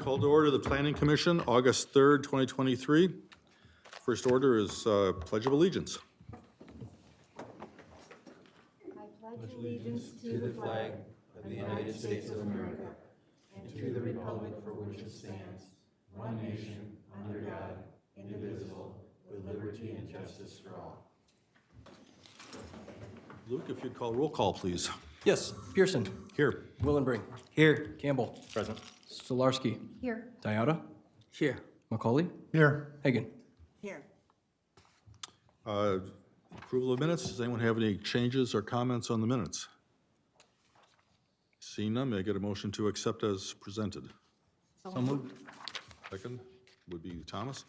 Call to order the Planning Commission, August 3rd, 2023. First order is Pledge of Allegiance. I pledge allegiance to the flag of the United States of America and to the republic for which it stands, one nation, under God, indivisible, with liberty and justice for all. Luke, if you'd call roll call, please. Yes, Pearson. Here. Willenbring. Here. Campbell. Present. Stolarski. Here. Diota. Here. Macaulay. Here. Hagan. Here. Approval of minutes. Does anyone have any changes or comments on the minutes? Seeing none, may I get a motion to accept as presented? So moved. Second would be Thomas.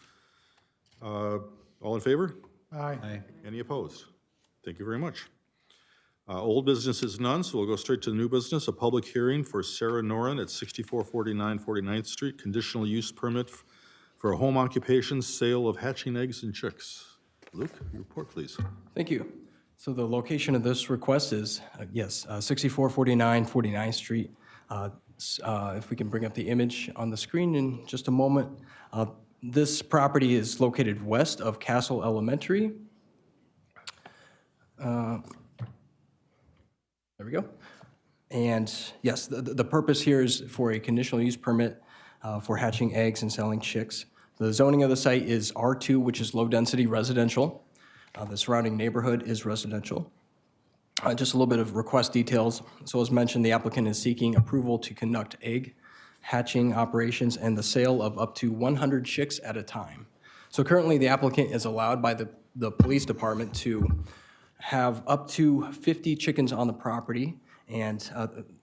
All in favor? Aye. Any opposed? Thank you very much. Old business is none, so we'll go straight to the new business. A public hearing for Sara Noren at 6449 49th Street, conditional use permit for a home occupation sale of hatching eggs and chicks. Luke, your report, please. Thank you. So the location of this request is, 6449 49th Street. If we can bring up the image on the screen in just a moment. This property is located west of Castle Elementary. There we go. And yes, the purpose here is for a conditional use permit for hatching eggs and selling chicks. The zoning of the site is R2, which is low-density residential. The surrounding neighborhood is residential. Just a little bit of request details. So as mentioned, the applicant is seeking approval to conduct egg hatching operations and the sale of up to 100 chicks at a time. So currently, the applicant is allowed by the police department to have up to 50 chickens on the property, and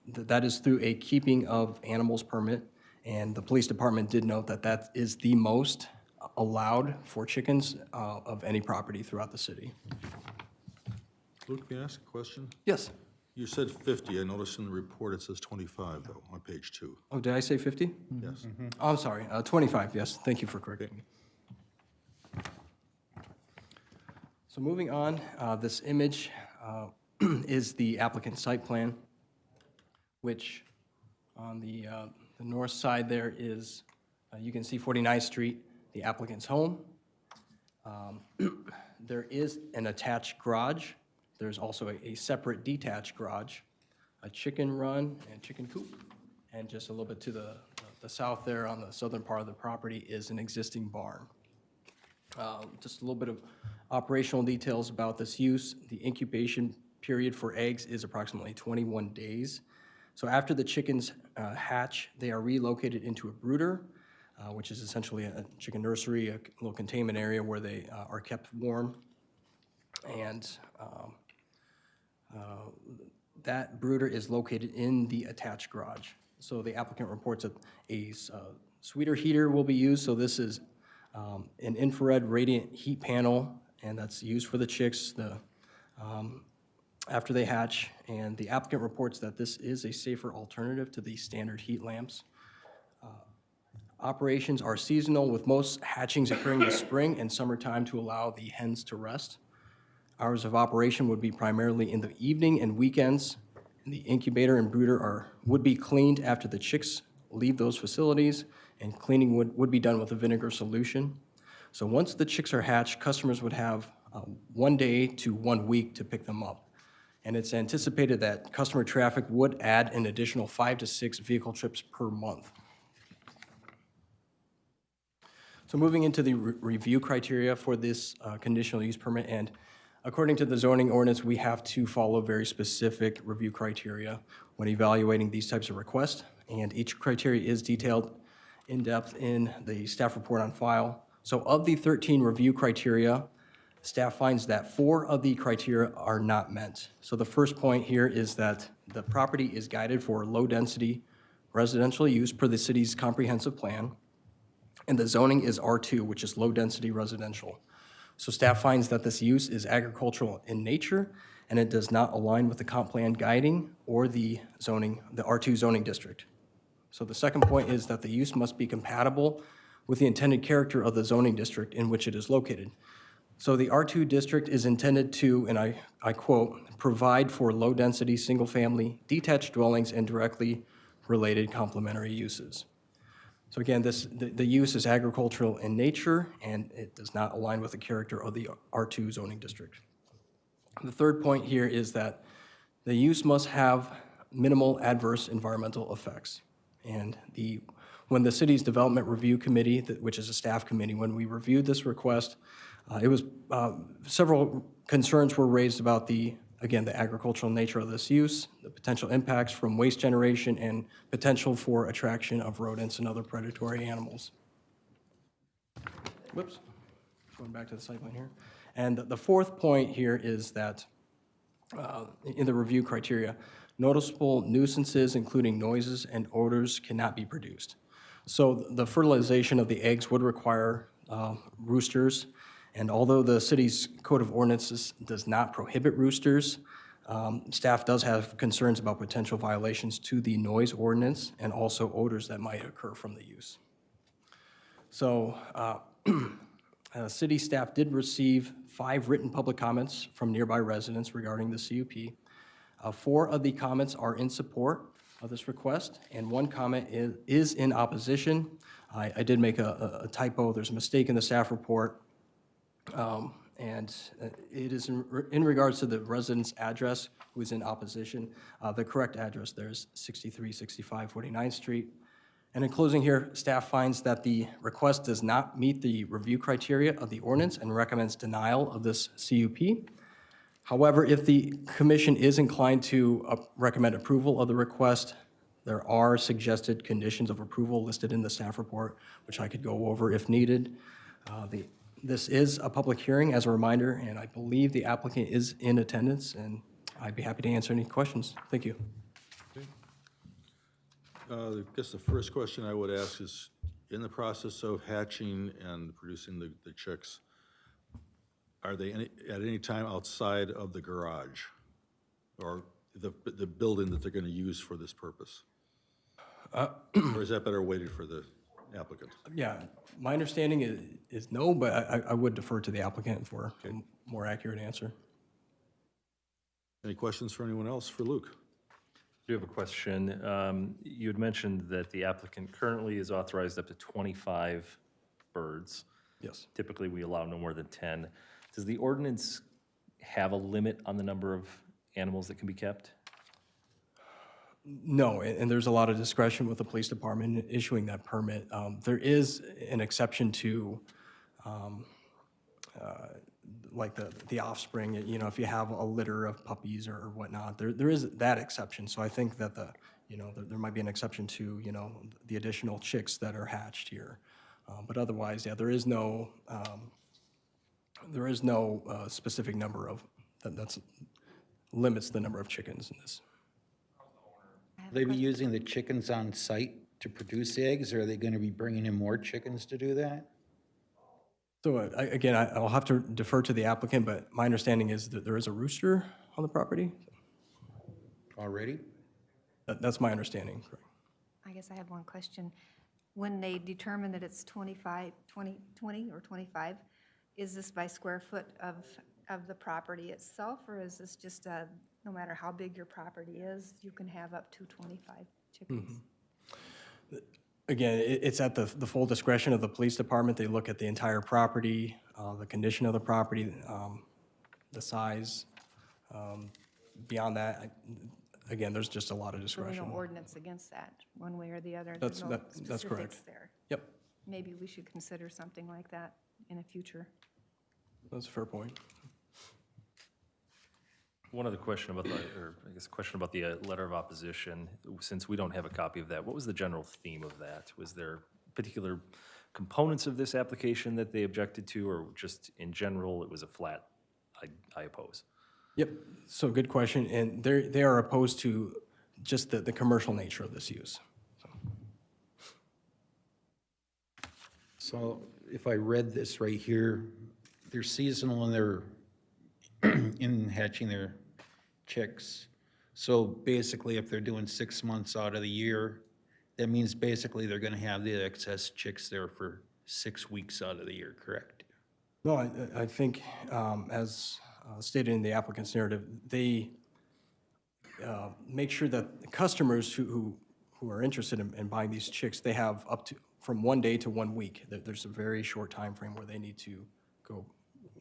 that is through a keeping of animals permit. And the police department did note that that is the most allowed for chickens of any property throughout the city. Luke, may I ask a question? Yes. You said 50. I noticed in the report it says 25, though, on page 2. Oh, did I say 50? Yes. Oh, I'm sorry, 25, yes. Thank you for correcting me. So moving on, this image is the applicant's site plan, which on the north side there is, you can see 49th Street, the applicant's home. There is an attached garage. There's also a separate detached garage, a chicken run and chicken coop. And just a little bit to the south there on the southern part of the property is an existing barn. Just a little bit of operational details about this use. The incubation period for eggs is approximately 21 days. So after the chickens hatch, they are relocated into a brooder, which is essentially a chicken nursery, a little containment area where they are kept warm. And that brooder is located in the attached garage. So the applicant reports that a sweeter heater will be used. So this is an infrared radiant heat panel, and that's used for the chicks after they hatch. And the applicant reports that this is a safer alternative to the standard heat lamps. Operations are seasonal, with most hatchings occurring in the spring and summertime to allow the hens to rest. Hours of operation would be primarily in the evening and weekends, and the incubator and brooder would be cleaned after the chicks leave those facilities, and cleaning would be done with a vinegar solution. So once the chicks are hatched, customers would have 1 day to 1 week to pick them up. And it's anticipated that customer traffic would add an additional 5 to 6 vehicle trips per month. So moving into the review criteria for this conditional use permit, and according to the zoning ordinance, we have to follow very specific review criteria when evaluating these types of requests, and each criteria is detailed in depth in the staff report on file. So of the 13 review criteria, staff finds that 4 of the criteria are not met. So the first point here is that the property is guided for low-density residential use per the city's comprehensive plan, and the zoning is R2, which is low-density residential. So staff finds that this use is agricultural in nature, and it does not align with the comp plan guiding or the R2 zoning district. So the second point is that the use must be compatible with the intended character of the zoning district in which it is located. So the R2 district is intended to, and I quote, provide for low-density, single-family, detached dwellings and directly related complementary uses. So again, the use is agricultural in nature, and it does not align with the character of the R2 zoning district. The third point here is that the use must have minimal adverse environmental effects. And when the city's development review committee, which is a staff committee, when we reviewed this request, several concerns were raised about the agricultural nature of this use, the potential impacts from waste generation, and potential for attraction of rodents and other predatory animals. Whoops, going back to the site plan here. And the fourth point here is that in the review criteria, noticeable nuisances, including noises and odors, cannot be produced. So the fertilization of the eggs would require roosters, and although the city's code of ordinances does not prohibit roosters, staff does have concerns about potential violations to the noise ordinance and also odors that might occur from the use. So city staff did receive 5 written public comments from nearby residents regarding the CUP. 4 of the comments are in support of this request, and 1 comment is in opposition. I did make a typo. There's a mistake in the staff report. And it is in regards to the resident's address who is in opposition. The correct address there is 6365 49th Street. And in closing here, staff finds that the request does not meet the review criteria of the ordinance and recommends denial of this CUP. However, if the commission is inclined to recommend approval of the request, there are suggested conditions of approval listed in the staff report, which I could go over if needed. This is a public hearing, as a reminder, and I believe the applicant is in attendance, and I'd be happy to answer any questions. Thank you. I guess the first question I would ask is, in the process of hatching and producing the chicks, are they at any time outside of the garage or the building that they're going to use for this purpose? Or is that better waited for the applicant? Yeah, my understanding is no, but I would defer to the applicant for a more accurate answer. Any questions for anyone else? For Luke? I do have a question. You had mentioned that the applicant currently is authorized up to 25 birds. Yes. Typically, we allow no more than 10. Does the ordinance have a limit on the number of animals that can be kept? No, and there's a lot of discretion with the police department issuing that permit. There is an exception to, like the offspring, you know, if you have a litter of puppies or whatnot, there is that exception. So I think that there might be an exception to, you know, the additional chicks that are hatched here. But otherwise, yeah, there is no specific number of, that's limits the number of chickens in this. Will they be using the chickens on site to produce eggs, or are they going to be bringing in more chickens to do that? So again, I'll have to defer to the applicant, but my understanding is that there is a rooster on the property. Already? That's my understanding. Correct. I guess I have one question. When they determine that it's 20 or 25, is this by square foot of the property itself, or is this just no matter how big your property is, you can have up to 25 chickens? Again, it's at the full discretion of the police department. They look at the entire property, the condition of the property, the size. Beyond that, again, there's just a lot of So there's discretion. no ordinance against that, one way or the other? That's- There's no that's correct. specifics there. Yep, Maybe we should consider something like that in the future. that's a fair point. One other question about a question about the letter of opposition. Since we don't have a copy of that, what was the general theme of that? Was there particular components of this application that they objected to, or just in general, it was a flat, I oppose? Yep, so good question, and they are opposed to just the commercial nature of this use. So if I read this right here, they're seasonal and they're in hatching their chicks. So basically, if they're doing 6 months out of the year, that means basically they're gonna have the excess chicks there for 6 weeks out of the year, correct? No, I think, as stated in the applicant's narrative, they make sure that the customers who are interested in buying these chicks, they have up to from 1 day to 1 week. There's a very short time frame where they need to go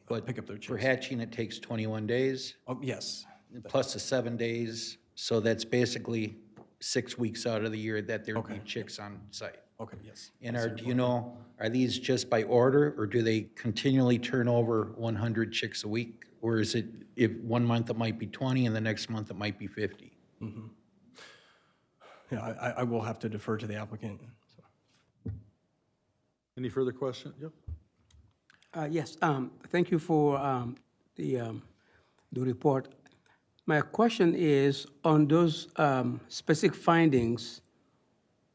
pick up their For chicks. hatching, it takes 21 days, Oh, yes, plus the 7 days, so that's basically 6 weeks out of the year that there would be Okay. chicks on site. okay, yes. And do you know, are these just by order, or do they continually turn over 100 chicks a week? Or is it, if 1 month it might be 20 and the next month it might be 50? Yeah, I will have to defer to the applicant. Any further question? Yep. Yes, thank you for the report. My question is on those specific findings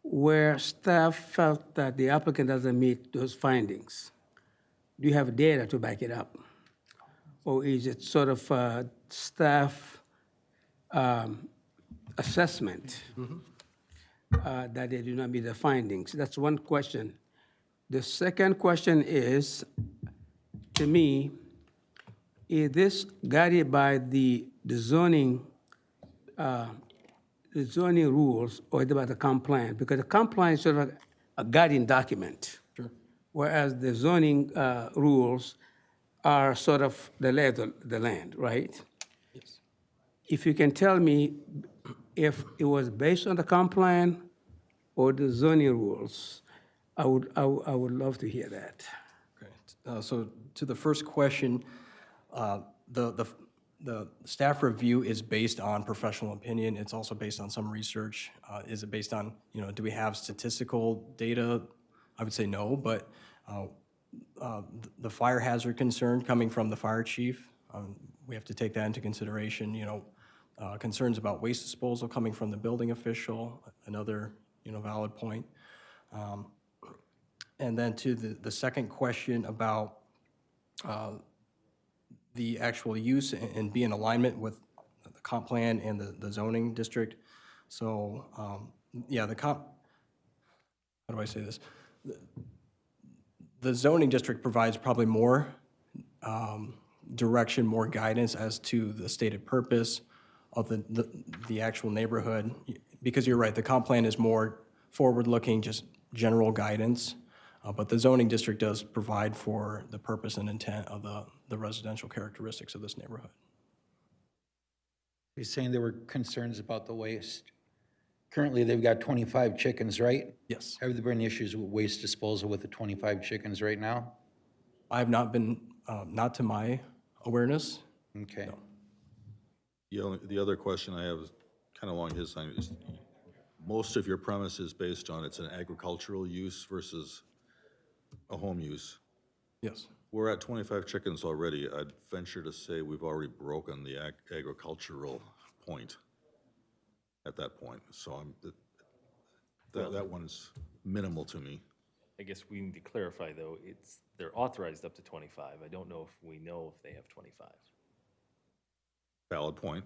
where staff felt that the applicant doesn't meet those findings. Do you have data to back it up? Or is it sort of a staff assessment that they do not meet the findings? That's one question. The second question is, to me, is this guided by the zoning rules or is it by the comp plan? Because the comp plan is sort of a guiding document. Sure. Whereas the zoning rules are sort of the lay of the land, right? Yes. If you can tell me if it was based on the comp plan or the zoning rules, I would love to hear that. Okay. So to the first question, the staff review is based on professional opinion. It's also based on some research. Is it based on, do we have statistical data? I would say no, but the fire hazard concern coming from the fire chief, we have to take that into consideration. Concerns about waste disposal coming from the building official, another, valid point. And then to the second question about the actual use and be in alignment with the comp plan and the zoning district. So, yeah, how do I say this? The zoning district provides probably more direction, more guidance as to the stated purpose of the actual neighborhood. Because you're right, the comp plan is more forward-looking, just general guidance. But the zoning district does provide for the purpose and intent of the residential characteristics of this neighborhood. You're saying there were concerns about the waste. Currently, they've got 25 chickens, right? Yes. Have there been issues with waste disposal with the 25 chickens right now? I have not been, not to my awareness. Okay. The other question I have is kind of along his line. Is most of your premise is based on it's an agricultural use versus a home use. Yes. We're at 25 chickens already. I'd venture to say we've already broken the agricultural point at that point. So that one's minimal to me. I guess we need to clarify, though, they're authorized up to 25. I don't know if we know if they have 25. Valid point.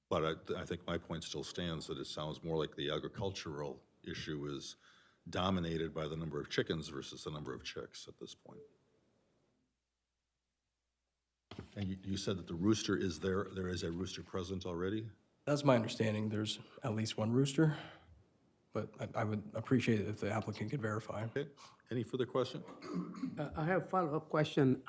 But I think my point still stands that it sounds more like the agricultural issue is dominated by the number of chickens versus the number of chicks at this point. And you said that the rooster is there. There is a rooster present already? That's my understanding. There's at least one rooster, but I would appreciate it if the applicant could verify. Okay. Any further question? I have a follow-up question.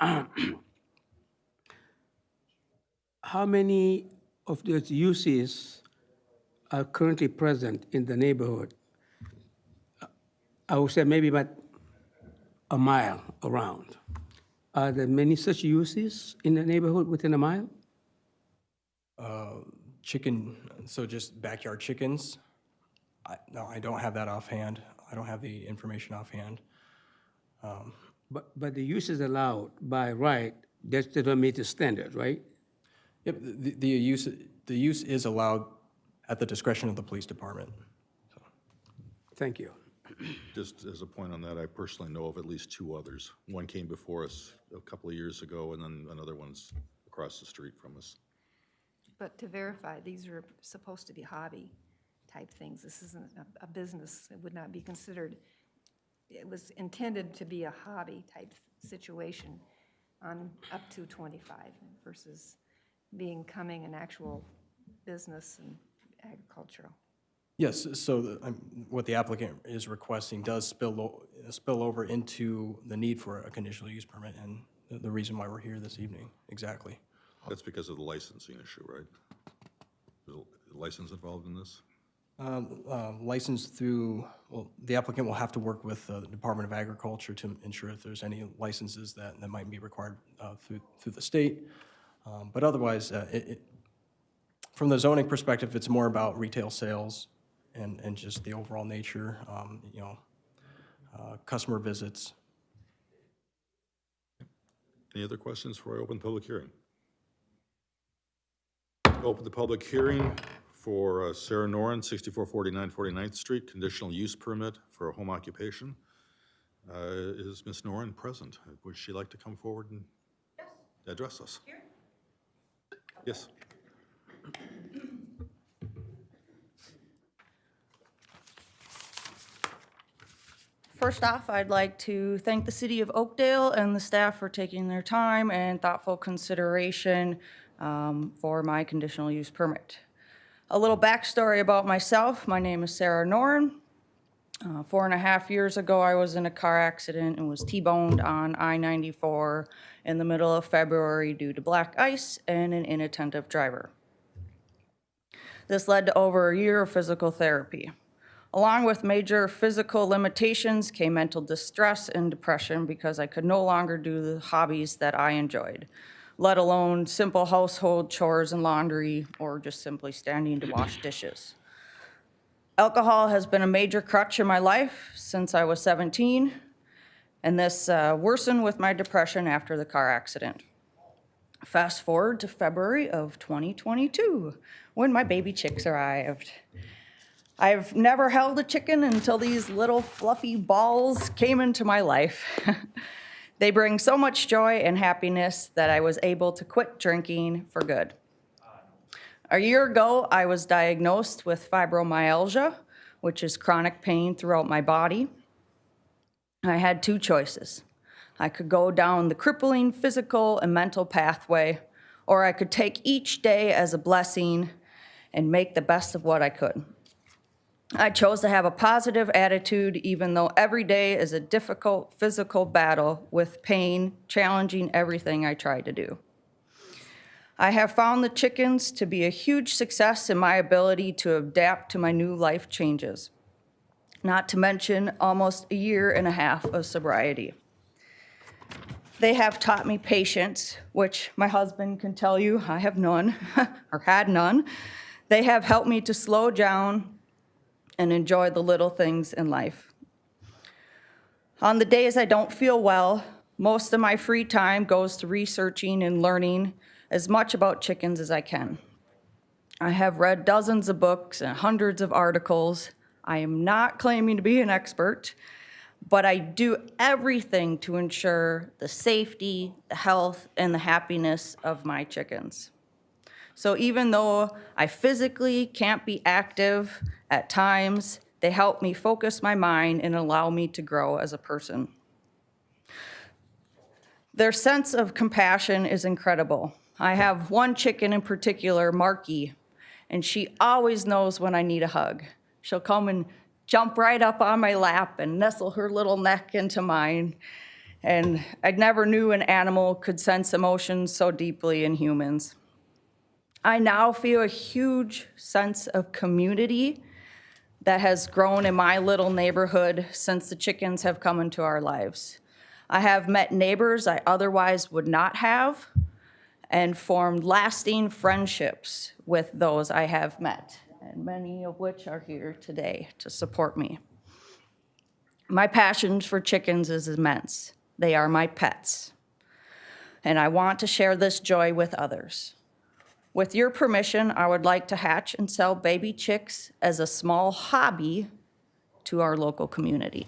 How many of those uses are currently present in the neighborhood? I would say maybe about a mile around. Are there many such uses in the neighborhood within a mile? Chicken, so just backyard chickens? No, I don't have that offhand. I don't have the information offhand. But the uses allowed by right, they don't meet the standard, right? Yep, the use is allowed at the discretion of the police department. Thank you. Just as a point on that, I personally know of at least 2 others. One came before us a couple of years ago, and then another one's across the street from us. But to verify, these are supposed to be hobby-type things. This isn't a business. It would not be considered, it was intended to be a hobby-type situation on up to 25 versus becoming an actual business and agricultural. Yes, so what the applicant is requesting does spill over into the need for a conditional use permit, and the reason why we're here this evening, exactly. That's because of the licensing issue, right? There's a license involved in this? Licensed through, well, the applicant will have to work with the Department of Agriculture to ensure if there's any licenses that might be required through the state. But otherwise, from the zoning perspective, it's more about retail sales and just the overall nature, customer visits. Any other questions before I open the public hearing? Open the public hearing for Sara Noren, 6449 49th Street, conditional use permit for a home occupation. Is Ms. Noren present? Would she like to come forward and address us? Here? Yes. First off, I'd like to thank the City of Oakdale and the staff for taking their time and thoughtful consideration for my conditional use permit. A little backstory about myself. My name is Sara Noren. 4.5 years ago, I was in a car accident and was T-boned on I-94 in the middle of February due to black ice and an inattentive driver. This led to over a year of physical therapy. Along with major physical limitations came mental distress and depression because I could no longer do the hobbies that I enjoyed, let alone simple household chores and laundry, or just simply standing to wash dishes. Alcohol has been a major crutch in my life since I was 17, and this worsened with my depression after the car accident. Fast forward to February of 2022, when my baby chicks arrived. I've never held a chicken until these little fluffy balls came into my life. They bring so much joy and happiness that I was able to quit drinking for good. A year ago, I was diagnosed with fibromyalgia, which is chronic pain throughout my body. I had two choices. I could go down the crippling physical and mental pathway, or I could take each day as a blessing and make the best of what I could. I chose to have a positive attitude, even though every day is a difficult physical battle with pain, challenging everything I try to do. I have found the chickens to be a huge success in my ability to adapt to my new life changes, not to mention almost 1.5 years of sobriety. They have taught me patience, which my husband can tell you I have none, or had none. They have helped me to slow down and enjoy the little things in life. On the days I don't feel well, most of my free time goes to researching and learning as much about chickens as I can. I have read dozens of books and hundreds of articles. I am not claiming to be an expert, but I do everything to ensure the safety, the health, and the happiness of my chickens. So even though I physically can't be active at times, they help me focus my mind and allow me to grow as a person. Their sense of compassion is incredible. I have one chicken in particular, Marky, and she always knows when I need a hug. She'll come and jump right up on my lap and nestle her little neck into mine. And I never knew an animal could sense emotions so deeply in humans. I now feel a huge sense of community that has grown in my little neighborhood since the chickens have come into our lives. I have met neighbors I otherwise would not have and formed lasting friendships with those I have met, and many of which are here today to support me. My passion for chickens is immense. They are my pets, and I want to share this joy with others. With your permission, I would like to hatch and sell baby chicks as a small hobby to our local community.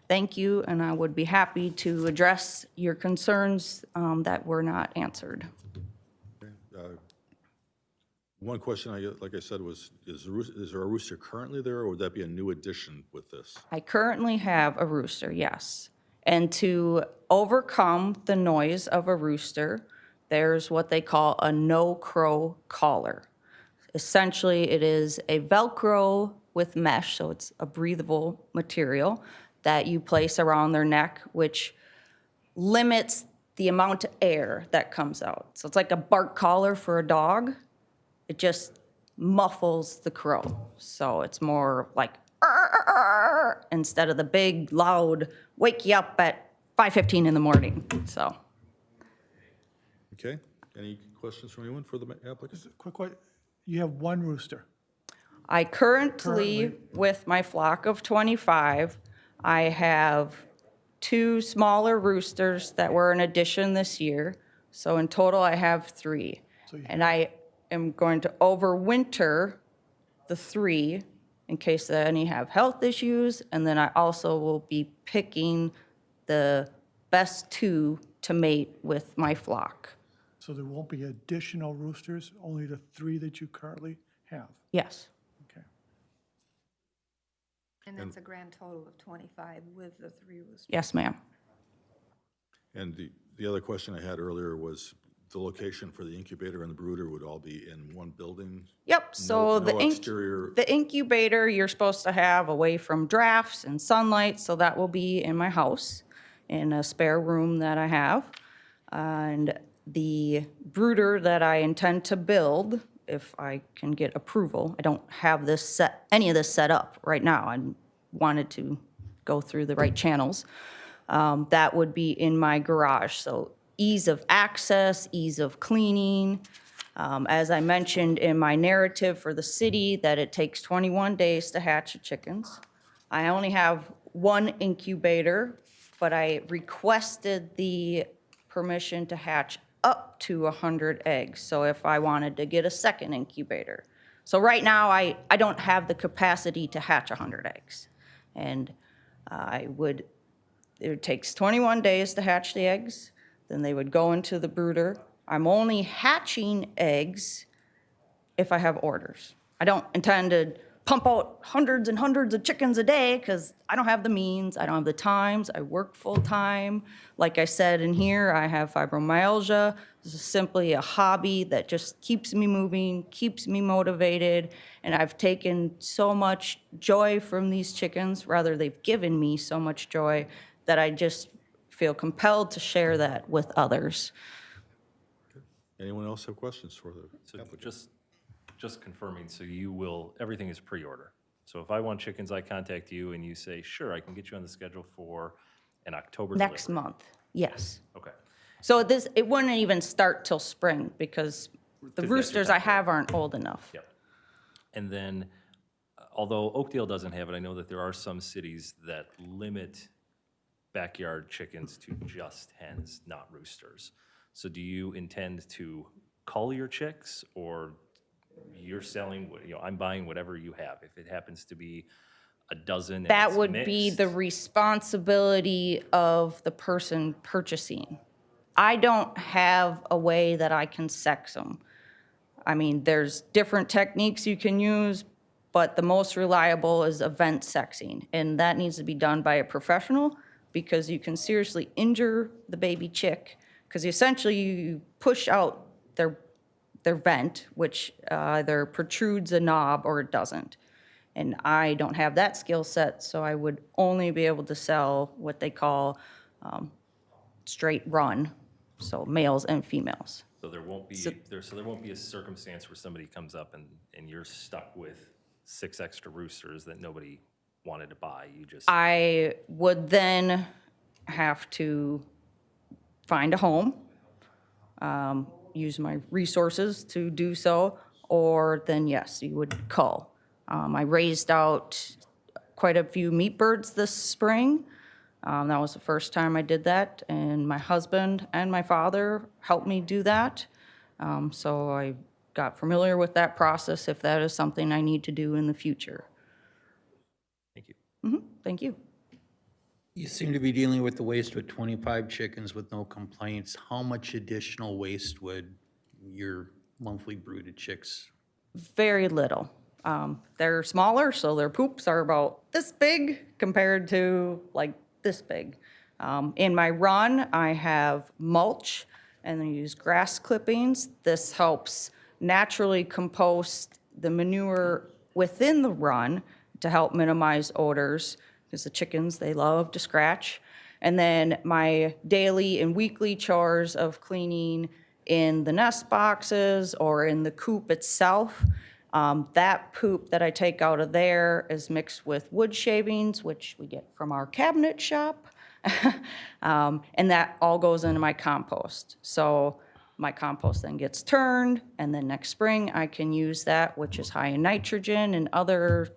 Thank you, and I would be happy to address your concerns that were not answered. One question, like I said, was, is there a rooster currently there, or would that be a new addition with this? I currently have a rooster, yes. And to overcome the noise of a rooster, there's what they call a no-crow collar. Essentially, it is a Velcro with mesh, so it's a breathable material that you place around their neck, which limits the amount of air that comes out. So it's like a bark collar for a dog. It just muffles the crow. So it's more like instead of the big, loud, wake you up at 5:15 in the morning, so. Okay, any questions from anyone for the applicant? Quick question, you have one rooster. I currently, with my flock of 25, I have 2 smaller roosters that were an addition this year. So in total, I have 3. And I am going to overwinter the 3 in case any have health issues. And then I also will be picking the best 2 to mate with my flock. So there won't be additional roosters, only the 3 that you currently have? Yes. Okay. And that's a grand total of 25 with the 3 roosters. Yes, ma'am. And the other question I had earlier was the location for the incubator and the brooder would all be in one building? Yep, so No exterior. the incubator you're supposed to have away from drafts and sunlight, so that will be in my house, in a spare room that I have. And the brooder that I intend to build, if I can get approval, I don't have any of this set up right now. I wanted to go through the right channels. That would be in my garage, so ease of access, ease of cleaning. As I mentioned in my narrative for the city, that it takes 21 days to hatch the chickens. I only have 1 incubator, but I requested the permission to hatch up to 100 eggs, so if I wanted to get a second incubator. So right now, I don't have the capacity to hatch 100 eggs. And it takes 21 days to hatch the eggs, then they would go into the brooder. I'm only hatching eggs if I have orders. I don't intend to pump out hundreds and hundreds of chickens a day because I don't have the means, I don't have the times, I work full-time. Like I said in here, I have fibromyalgia. This is simply a hobby that just keeps me moving, keeps me motivated, and I've taken so much joy from these chickens, rather they've given me so much joy that I just feel compelled to share that with others. Anyone else have questions for the So applicant? just confirming, so you will, everything is pre-order. So if I want chickens, I contact you and you say, sure, I can get you on the schedule for an October delivery. Next month, yes. Okay. So it wouldn't even start till spring because the that's your roosters I have aren't old enough. Yep. And then, although Oakdale doesn't have it, I know that there are some cities that limit backyard chickens to just hens, not roosters. So do you intend to cull your chicks, or you're selling, I'm buying whatever you have? If it happens to be a dozen and That it's would be mixed, the responsibility of the person purchasing. I don't have a way that I can sex them. I mean, there's different techniques you can use, but the most reliable is event sexing, and that needs to be done by a professional because you can seriously injure the baby chick because essentially you push out their vent, which either protrudes a knob or it doesn't. And I don't have that skill set, so I would only be able to sell what they call straight run, so males and females. so there won't be, there won't be a circumstance where somebody comes up and you're stuck with 6 extra roosters that nobody wanted to buy. You just, I would then have to find a home, use my resources to do so, or then yes, you would cull. I raised out quite a few meat birds this spring. That was the first time I did that, and my husband and my father helped me do that. So I got familiar with that process if that is something I need to do in the future. thank you. Thank you. You seem to be dealing with the waste with 25 chickens with no complaints. How much additional waste would your monthly brooded chicks? Very little. They're smaller, so their poops are about this big compared to like this big. In my run, I have mulch and I use grass clippings. This helps naturally compost the manure within the run to help minimize odors, because the chickens, they love to scratch. And then my daily and weekly chores of cleaning in the nest boxes or in the coop itself. That poop that I take out of there is mixed with wood shavings, which we get from our cabinet shop. And that all goes into my compost. So my compost then gets turned, and then next spring I can use that, which is high in nitrogen and other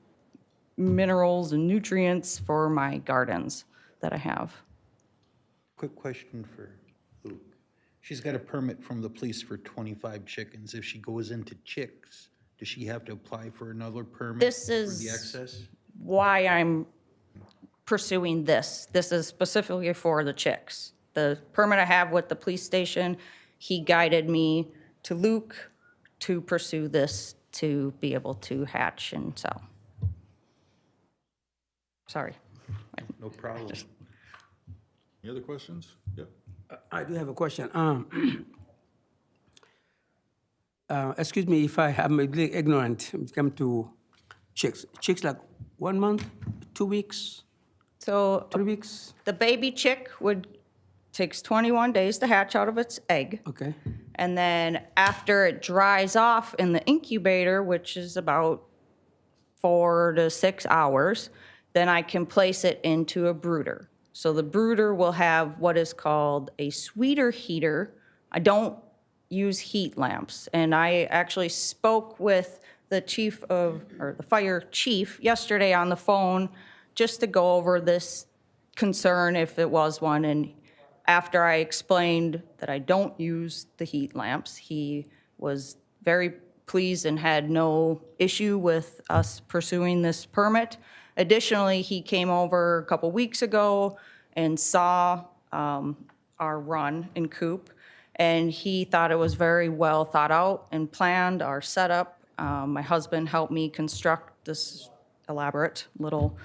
minerals and nutrients for my gardens that I have. Quick question for Luke. She's got a permit from the police for 25 chickens. If she goes into chicks, does she have to apply for another permit This for the is excess? why I'm pursuing this. This is specifically for the chicks. The permit I have with the police station, he guided me to Luke to pursue this to be able to hatch and sell. Sorry. No problem. Any other questions? Yep. I do have a question. Excuse me if I'm a little ignorant when it comes to chicks. Chicks like 1 month, 2 weeks, So 3 weeks? the baby chick takes 21 days to hatch out of its egg. Okay, And then after it dries off in the incubator, which is about 4 to 6 hours, then I can place it into a brooder. So the brooder will have what is called a sweeter heater. I don't use heat lamps. And I actually spoke with the the fire chief yesterday on the phone just to go over this concern if it was one. And after I explained that I don't use the heat lamps, he was very pleased and had no issue with us pursuing this permit. Additionally, he came over a couple weeks ago and saw our run in coop, and he thought it was very well thought out and planned, our setup. My husband helped me construct this elaborate little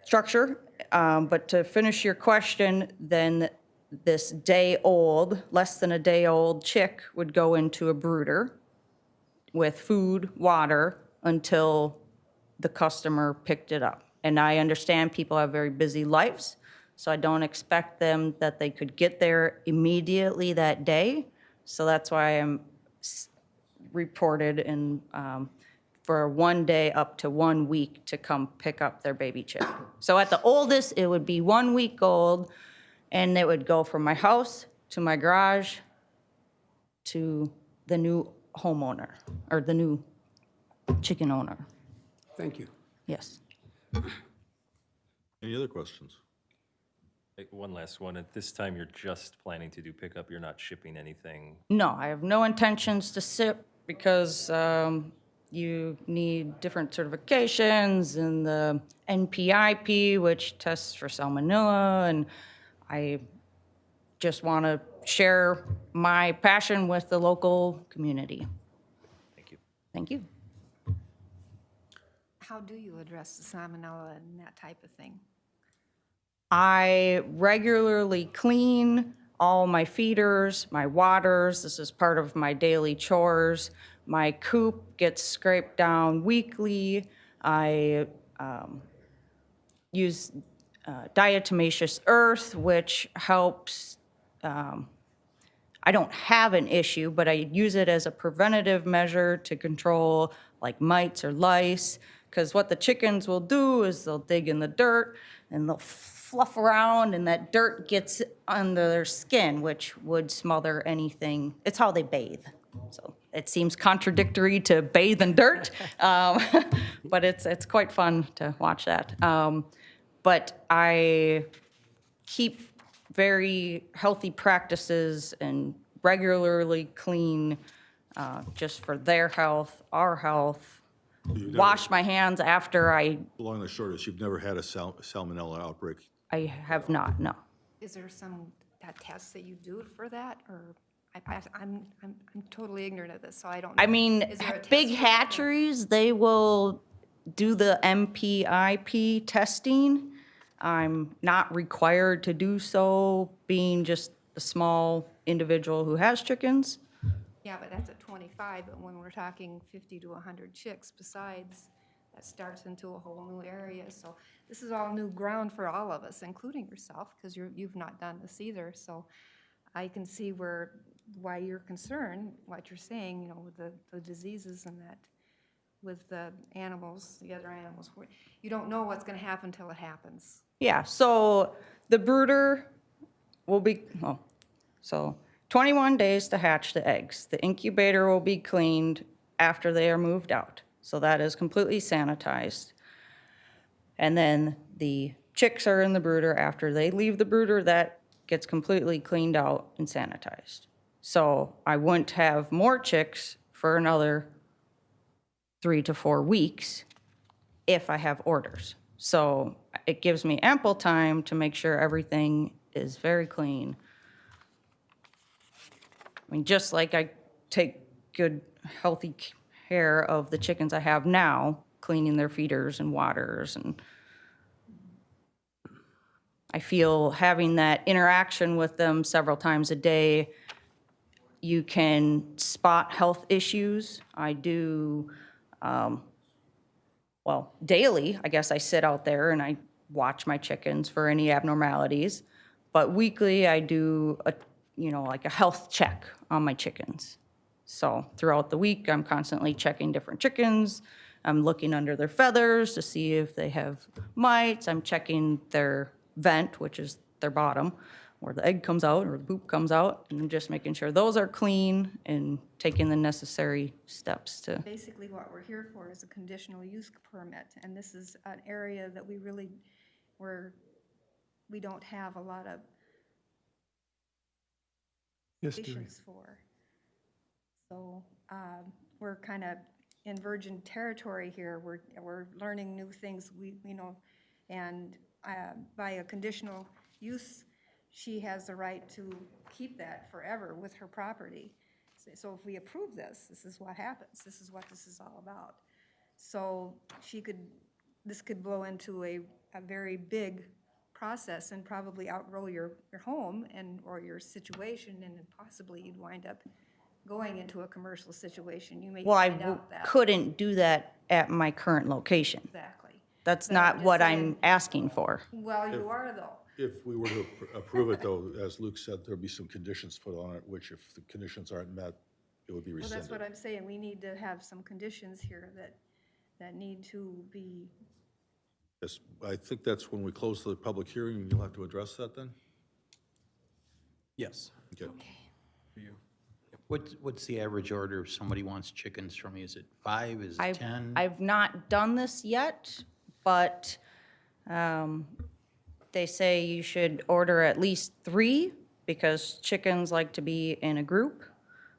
structure. But to finish your question, then this less than a day old chick would go into a brooder with food, water, until the customer picked it up. And I understand people have very busy lives, so I don't expect them that they could get there immediately that day. So that's why I'm reported in for 1 day up to 1 week to come pick up their baby chick. So at the oldest, it would be 1 week old, and it would go from my house to my garage to the new homeowner, or the new chicken owner. thank you. Yes. Any other questions? Hey, one last one. At this time, you're just planning to do pickup. You're not shipping anything. No, I have no intentions to ship because you need different certifications and the NPIP, which tests for salmonella, and I just want to share my passion with the local community. Thank you. Thank you. How do you address the salmonella and that type of thing? I regularly clean all my feeders, my waters. This is part of my daily chores. My coop gets scraped down weekly. I use diatomaceous earth, which helps. I don't have an issue, but I use it as a preventative measure to control like mites or lice. Because what the chickens will do is they'll dig in the dirt and they'll fluff around, and that dirt gets under their skin, which would smother anything. It's how they bathe. So it seems contradictory to bathe in dirt, but it's quite fun to watch that. But I keep very healthy practices and regularly clean just for their health, our health. Wash my hands after I Long and short is you've never had a salmonella outbreak. have not, no. Is there some test that you do for that, or I'm totally ignorant of this, so I don't know. I mean, Is there a test big for that? hatcheries, they will do the MPIP testing. I'm not required to do so, being just a small individual who has chickens. Yeah, but that's at 25, but when we're talking 50 to 100 chicks besides, that starts into a whole new area. So this is all new ground for all of us, including yourself, because you've not done this either. So I can see why you're concerned, what you're saying, you know, with the diseases and that, with the animals, the other animals. You don't know what's going to happen till it happens. Yeah, so the brooder will be, well, so 21 days to hatch the eggs. The incubator will be cleaned after they are moved out. So that is completely sanitized. And then the chicks are in the brooder. After they leave the brooder, that gets completely cleaned out and sanitized. So I wouldn't have more chicks for another 3 to 4 weeks if I have orders. So it gives me ample time to make sure everything is very clean. I mean, just like I take good, healthy care of the chickens I have now, cleaning their feeders and waters, and I feel having that interaction with them several times a day, you can spot health issues. I do, well, daily, I guess I sit out there and I watch my chickens for any abnormalities. But weekly, I do like a health check on my chickens. So throughout the week, I'm constantly checking different chickens. I'm looking under their feathers to see if they have mites. I'm checking their vent, which is their bottom, where the egg comes out or the poop comes out, and I'm just making sure those are clean and taking the necessary steps to. Basically, what we're here for is a conditional use permit, and this is an area that we don't have a lot of History. patience for. So we're kind of in virgin territory here. We're learning new things. We know, and by a conditional use, she has the right to keep that forever with her property. So if we approve this, this is what happens. This is what this is all about. So this could blow into a very big process and probably outgrow your home or your situation, and possibly you'd wind up going into a commercial situation. You may Well, I find out that. couldn't do that at my current location. Exactly. That's But I'm not just what saying- I'm asking for. Well, you are though. If we were to approve it, though, as Luke said, there'd be some conditions put on it, which if the conditions aren't met, it would be Well, that's what rescinded. I'm saying. We need to have some conditions here that need to be, Yes, I think that's when we close the public hearing, you'll have to address that then? Yes. Okay. For you. What's the average order if somebody wants chickens from you? Is it 5, is it 10? I've not done this yet, but they say you should order at least 3 because chickens like to be in a group.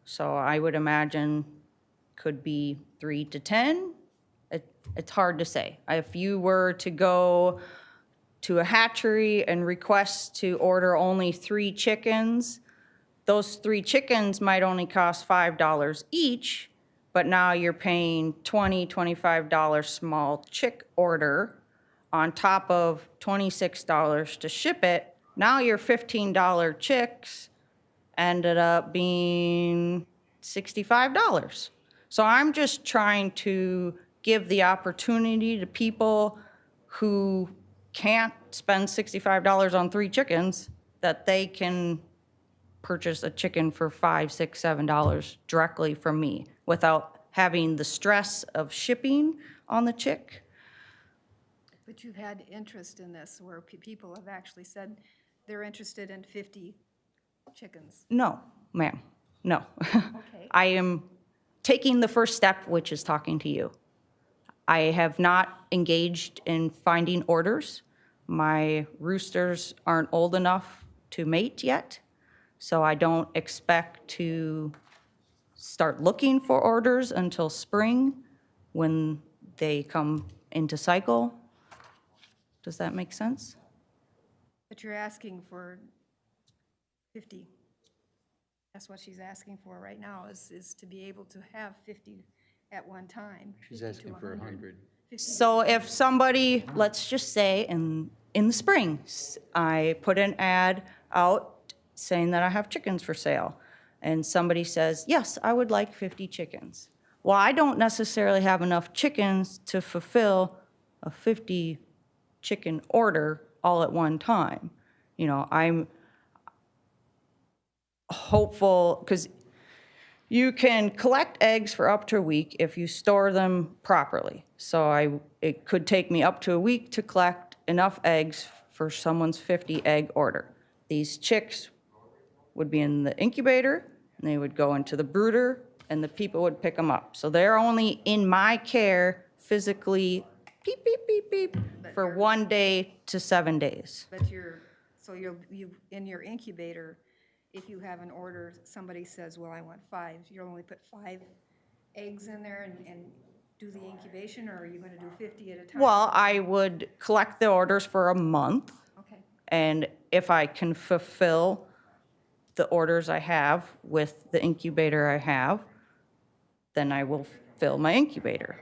So I would imagine could be 3 to 10. It's hard to say. If you were to go to a hatchery and request to order only 3 chickens, those 3 chickens might only cost $5 each, but now you're paying $20, $25 small chick order on top of $26 to ship it. Now your $15 chicks ended up being $65. So I'm just trying to give the opportunity to people who can't spend $65 on 3 chickens that they can purchase a chicken for $5, $6, $7 directly from me without having the stress of shipping on the chick. but you've had interest in this where people have actually said they're interested in 50 chickens. No, ma'am, no. Okay. I am taking the first step, which is talking to you. I have not engaged in finding orders. My roosters aren't old enough to mate yet, so I don't expect to start looking for orders until spring when they come into cycle. Does that make sense? But you're asking for 50. That's what she's asking for right now, is to be able to have 50 at one time. She's 50 to asking for 100. 50. So if somebody, let's just say in the spring, I put an ad out saying that I have chickens for sale, and somebody says, yes, I would like 50 chickens. Well, I don't necessarily have enough chickens to fulfill a 50 chicken order all at one time. You know, I'm hopeful, because you can collect eggs for up to a week if you store them properly. So it could take me up to a week to collect enough eggs for someone's 50 egg order. These chicks would be in the incubator, and they would go into the brooder, and the people would pick them up. So they're only in my care physically, beep, beep, beep, beep, for 1 day to 7 days. But you in your incubator, if you have an order, somebody says, well, I want 5, you'll only put 5 eggs in there and do the incubation, or are you gonna do 50 at a time? Well, I would collect the orders for a month, Okay, and if I can fulfill the orders I have with the incubator I have, then I will fill my incubator.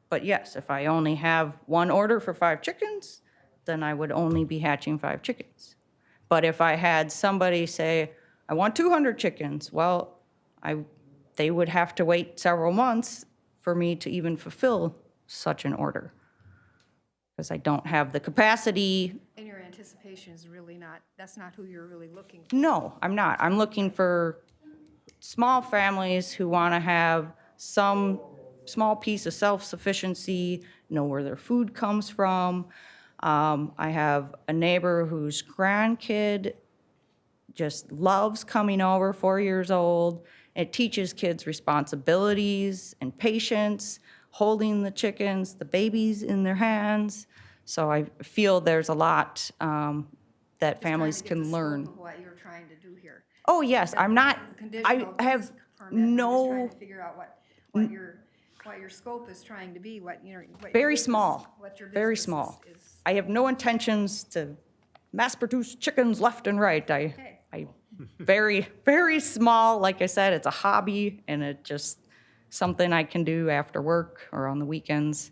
But yes, if I only have one order for 5 chickens, then I would only be hatching 5 chickens. But if I had somebody say, I want 200 chickens, well, they would have to wait several months for me to even fulfill such an order, because I don't have the capacity. and your anticipation is really not, that's not who you're really looking for. No, I'm not. I'm looking for small families who want to have some small piece of self-sufficiency, know where their food comes from. I have a neighbor whose grandkid just loves coming over, 4 years old. It teaches kids responsibilities and patience, holding the chickens, the babies in their hands. So I feel there's a lot that families Just trying to get can the learn. scope of what you're trying to do here. Oh, yes, I'm not, The conditional I have use permit, I'm just no, trying to figure out what your scope is trying to be, what, you know, what your very business- small, what your very business small. is. I have no intentions to mass produce chickens left and right. Okay. I very, very small. Like I said, it's a hobby, and it just something I can do after work or on the weekends.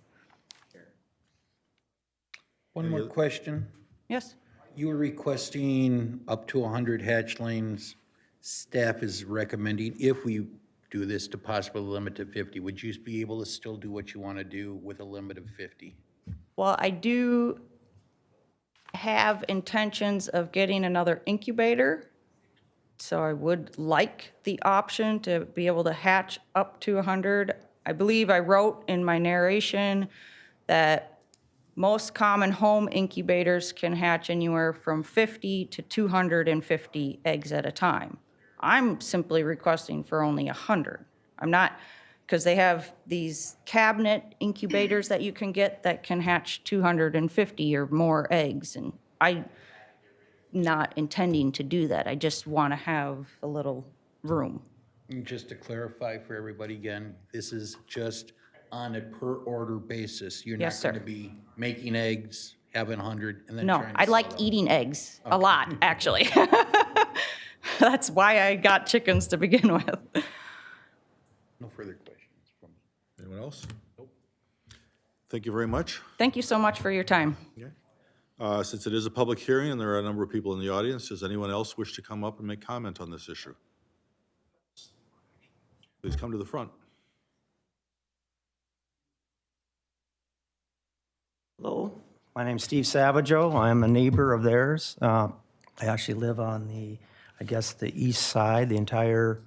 One more question. Yes? You were requesting up to 100 hatchlings. Staff is recommending, if we do this, to possibly limit to 50. Would you be able to still do what you want to do with a limit of 50? Well, I do have intentions of getting another incubator. So I would like the option to be able to hatch up to 100. I believe I wrote in my narration that most common home incubators can hatch anywhere from 50 to 250 eggs at a time. I'm simply requesting for only 100. I'm not, because they have these cabinet incubators that you can get that can hatch 250 or more eggs, and I'm not intending to do that. I just want to have a little room. And just to clarify for everybody again, this is just on a per order basis. You're not Yes, sir. going to be making eggs, having 100, and then No, trying to I sell like them. eating eggs a lot, actually. That's why I got chickens to begin with. No further questions from me. Anyone else? Nope. Thank you very much. Thank you so much for your time. Since it is a public hearing and there are a number of people in the audience, does anyone else wish to come up and make comment on this issue? Please come to the front. Hello, my name's Steve Savageau. I'm a neighbor of theirs. I actually live on the, I guess, the east side, the entire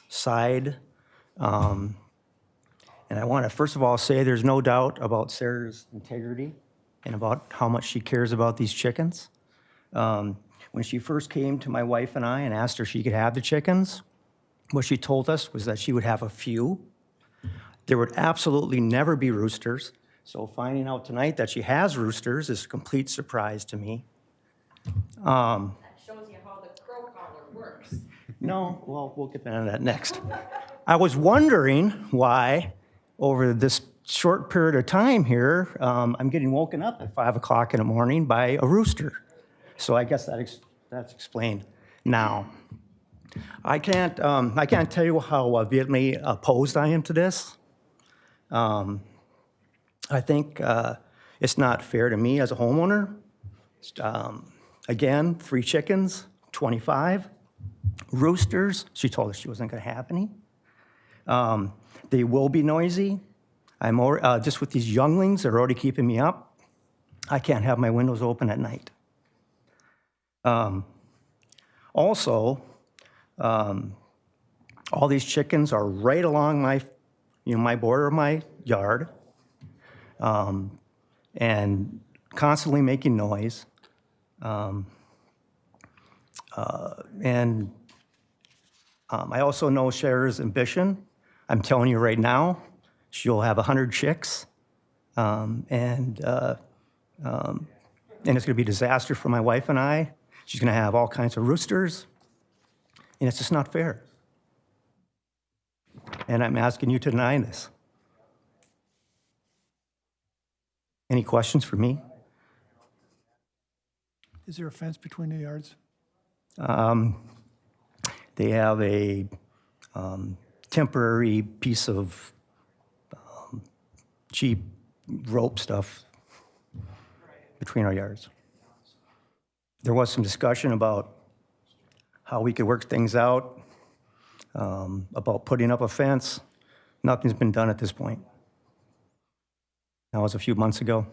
side. And I want to first of all say there's no doubt about Sarah's integrity and about how much she cares about these chickens. When she first came to my wife and I and asked her if she could have the chickens, what she told us was that she would have a few. There would absolutely never be roosters. So finding out tonight that she has roosters is a complete surprise to me. That shows you how the crow collar works. No, well, we'll get into that next. I was wondering why, over this short period of time here, I'm getting woken up at 5 o'clock in the morning by a rooster. So I guess that's explained now. I can't tell you how vehemently opposed I am to this. I think it's not fair to me as a homeowner. Again, 3 chickens, 25. Roosters, she told us she wasn't going to have any. They will be noisy. I'm just with these younglings, they're already keeping me up. I can't have my windows open at night. Also, all these chickens are right along my border of my yard, and constantly making noise. I also know Sarah's ambition. I'm telling you right now, she'll have 100 chicks, and it's going to be a disaster for my wife and I. She's going to have all kinds of roosters, and it's just not fair. And I'm asking you to deny this. Any questions for me? Is there a fence between the yards? They have a temporary piece of cheap rope stuff between our yards. There was some discussion about how we could work things out, about putting up a fence. Nothing's been done at this point. That was a few months ago.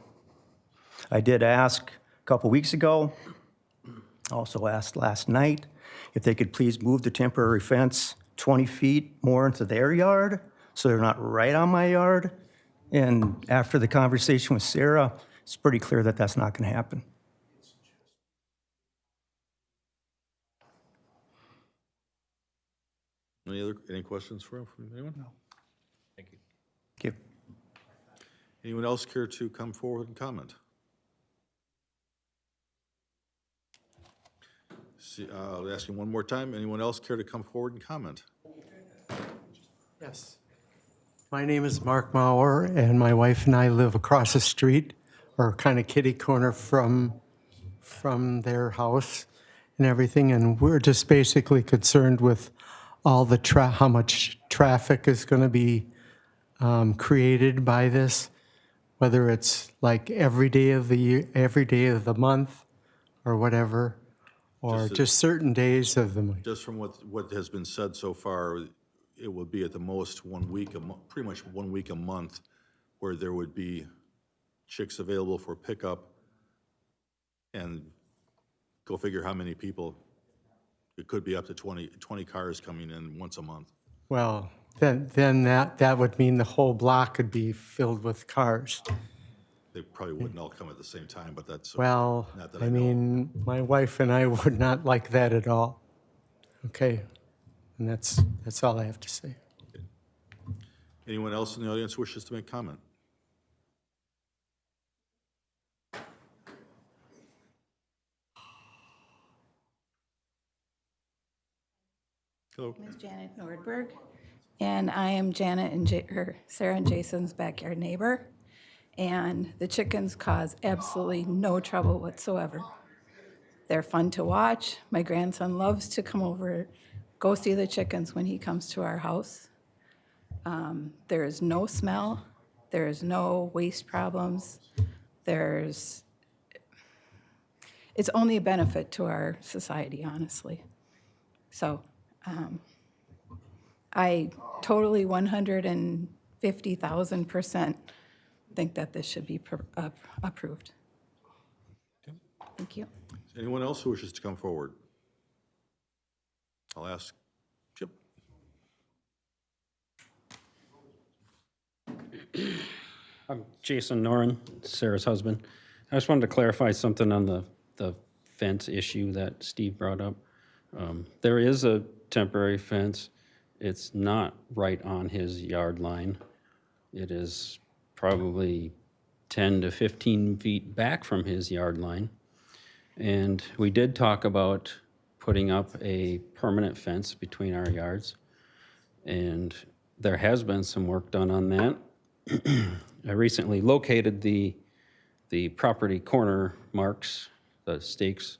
I did ask a couple weeks ago, also asked last night, if they could please move the temporary fence 20 feet more into their yard so they're not right on my yard. And after the conversation with Sara, it's pretty clear that that's not going to happen. Any questions from anyone? No. Thank you. Thank you. Anyone else care to come forward and comment? I'll ask you one more time. Anyone else care to come forward and comment? Yes. My name is Mark Mauer, and my wife and I live across the street, or kind of kitty corner from their house and everything, and we're just basically concerned with all the how much traffic is going to be created by this, whether it's like every day of the year, every day of the month, or whatever, or just certain days of the month. Just from what has been said so far, it would be at the most 1 week, pretty much 1 week a month, where there would be chicks available for pickup, and go figure how many people. It could be up to 20 cars coming in once a month. Well, then that would mean the whole block could be filled with cars. They probably wouldn't all come at the same time, but that's. Well, not that I know. mean, my wife and I would not like that at all. Okay, and that's all I have to say. Anyone else in the audience wishes to make comment? Hello. My name is Janet Nordberg, and I am Janet and Sarah and Jason's backyard neighbor. And the chickens cause absolutely no trouble whatsoever. They're fun to watch. My grandson loves to come over, go see the chickens when he comes to our house. There is no smell. There is no waste problems. It's only a benefit to our society, honestly. So I totally 150,000% think that this should be approved. Thank you. Anyone else who wishes to come forward? I'll ask Chip. I'm Jason Noren, Sarah's husband. I just wanted to clarify something on the fence issue that Steve brought up. There is a temporary fence. It's not right on his yard line. It is probably 10 to 15 feet back from his yard line. And we did talk about putting up a permanent fence between our yards. And there has been some work done on that. I recently located the property corner marks, the stakes,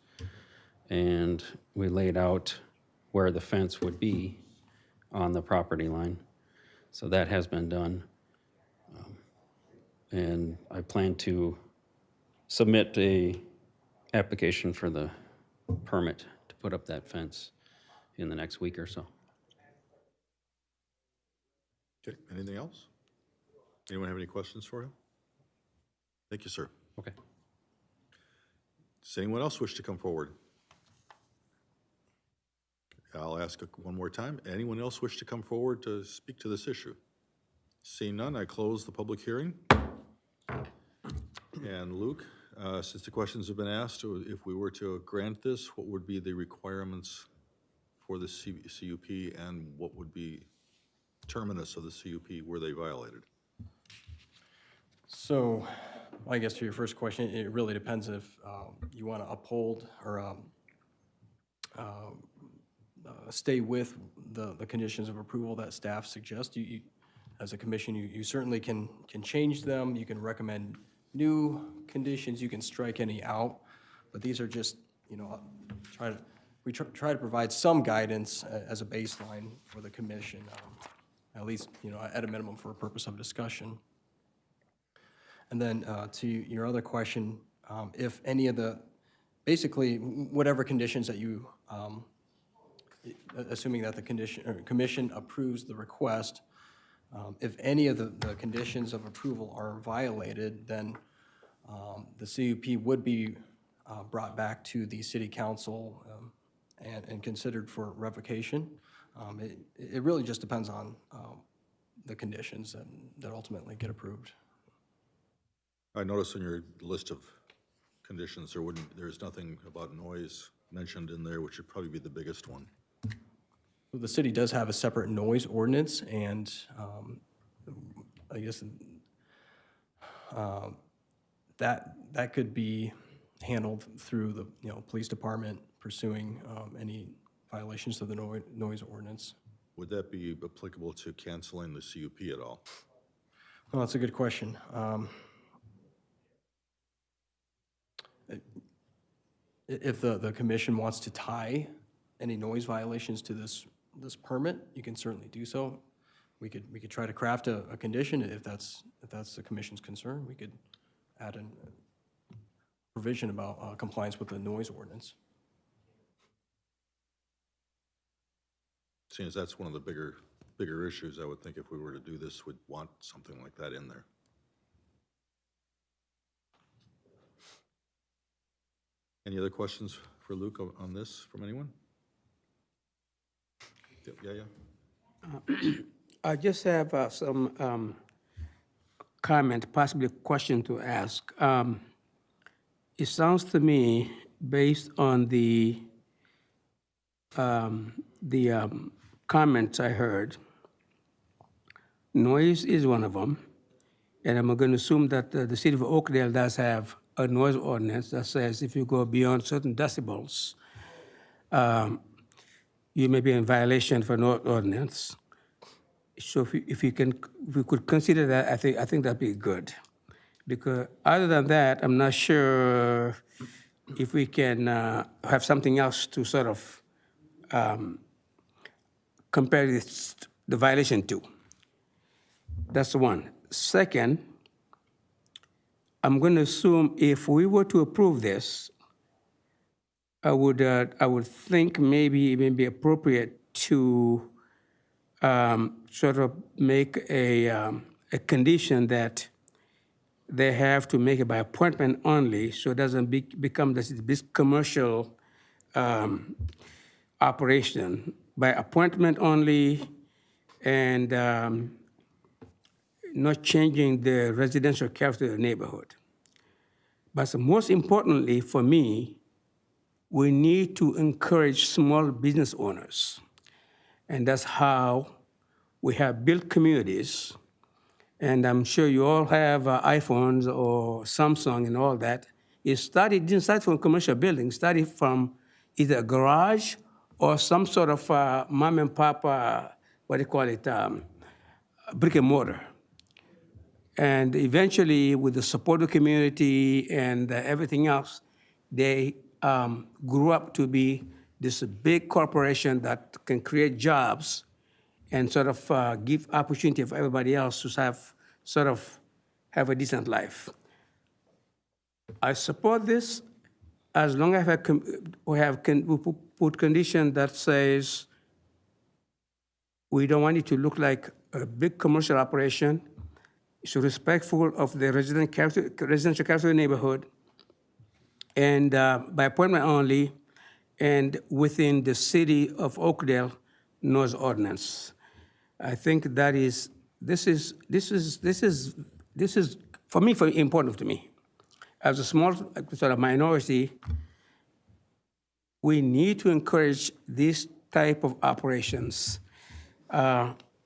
and we laid out where the fence would be on the property line. So that has been done. And I plan to submit a application for the permit to put up that fence in the next week or so. Okay, anything else? Anyone have any questions for him? Thank you, sir. Okay. Does anyone else wish to come forward? I'll ask one more time. Anyone else wish to come forward to speak to this issue? Seeing none, I close the public hearing. And Luke, since the questions have been asked, if we were to grant this, what would be the requirements for the CUP and what would be terminus of the CUP were they violated? So, I guess to your first question, it really depends if you want to uphold or stay with the conditions of approval that staff suggests. As a commission, you certainly can change them. You can recommend new conditions. You can strike any out. But these are just, we try to provide some guidance as a baseline for the commission, at least, at a minimum for a purpose of discussion. And then to your other question, if any of basically, whatever conditions that you, assuming that the commission approves the request, if any of the conditions of approval are violated, then the CUP would be brought back to the city council and considered for revocation. It really just depends on the conditions that ultimately get approved. I noticed in your list of conditions, there's nothing about noise mentioned in there, which would probably be the biggest one. The city does have a separate noise ordinance, and I guess that could be handled through the police department pursuing any violations of the noise ordinance. Would that be applicable to canceling the CUP at all? Well, that's a good question. If the commission wants to tie any noise violations to this permit, you can certainly do so. We could try to craft a condition if that's the commission's concern. We could add a provision about compliance with the noise ordinance. Seeing as that's one of the bigger issues, I would think if we were to do this, we'd want something like that in there. Any other questions for Luke on this from anyone? Yeah. I just have some comment, possibly question to ask. It sounds to me, based on the comments I heard, noise is one of them, and I'm going to assume that the city of Oakdale does have a noise ordinance that says if you go beyond certain decibels, you may be in violation for noise ordinance. So if we could consider that, I think that'd be good. Because other than that, I'm not sure if we can have something else to sort of compare the violation to. That's one. Second, I'm going to assume if we were to approve this, I would think maybe it may be appropriate to sort of make a condition that they have to make it by appointment only, so it doesn't become this commercial operation. By appointment only, and not changing the residential character of the neighborhood. But most importantly for me, we need to encourage small business owners. And that's how we have built communities. And I'm sure you all have iPhones or Samsung and all that. It didn't start from commercial buildings, started from either a garage or some sort of mom and pop, brick and mortar. And eventually, with the support of the community and everything else, they grew up to be this big corporation that can create jobs and sort of give opportunity for everybody else to have a decent life. I support this as long as we put condition that says, we don't want it to look like a big commercial operation. It's respectful of the residential character of the neighborhood, and by appointment only, and within the city of Oakdale noise ordinance. I think that this is for me, important to me. As a small sort of minority, we need to encourage this type of operations.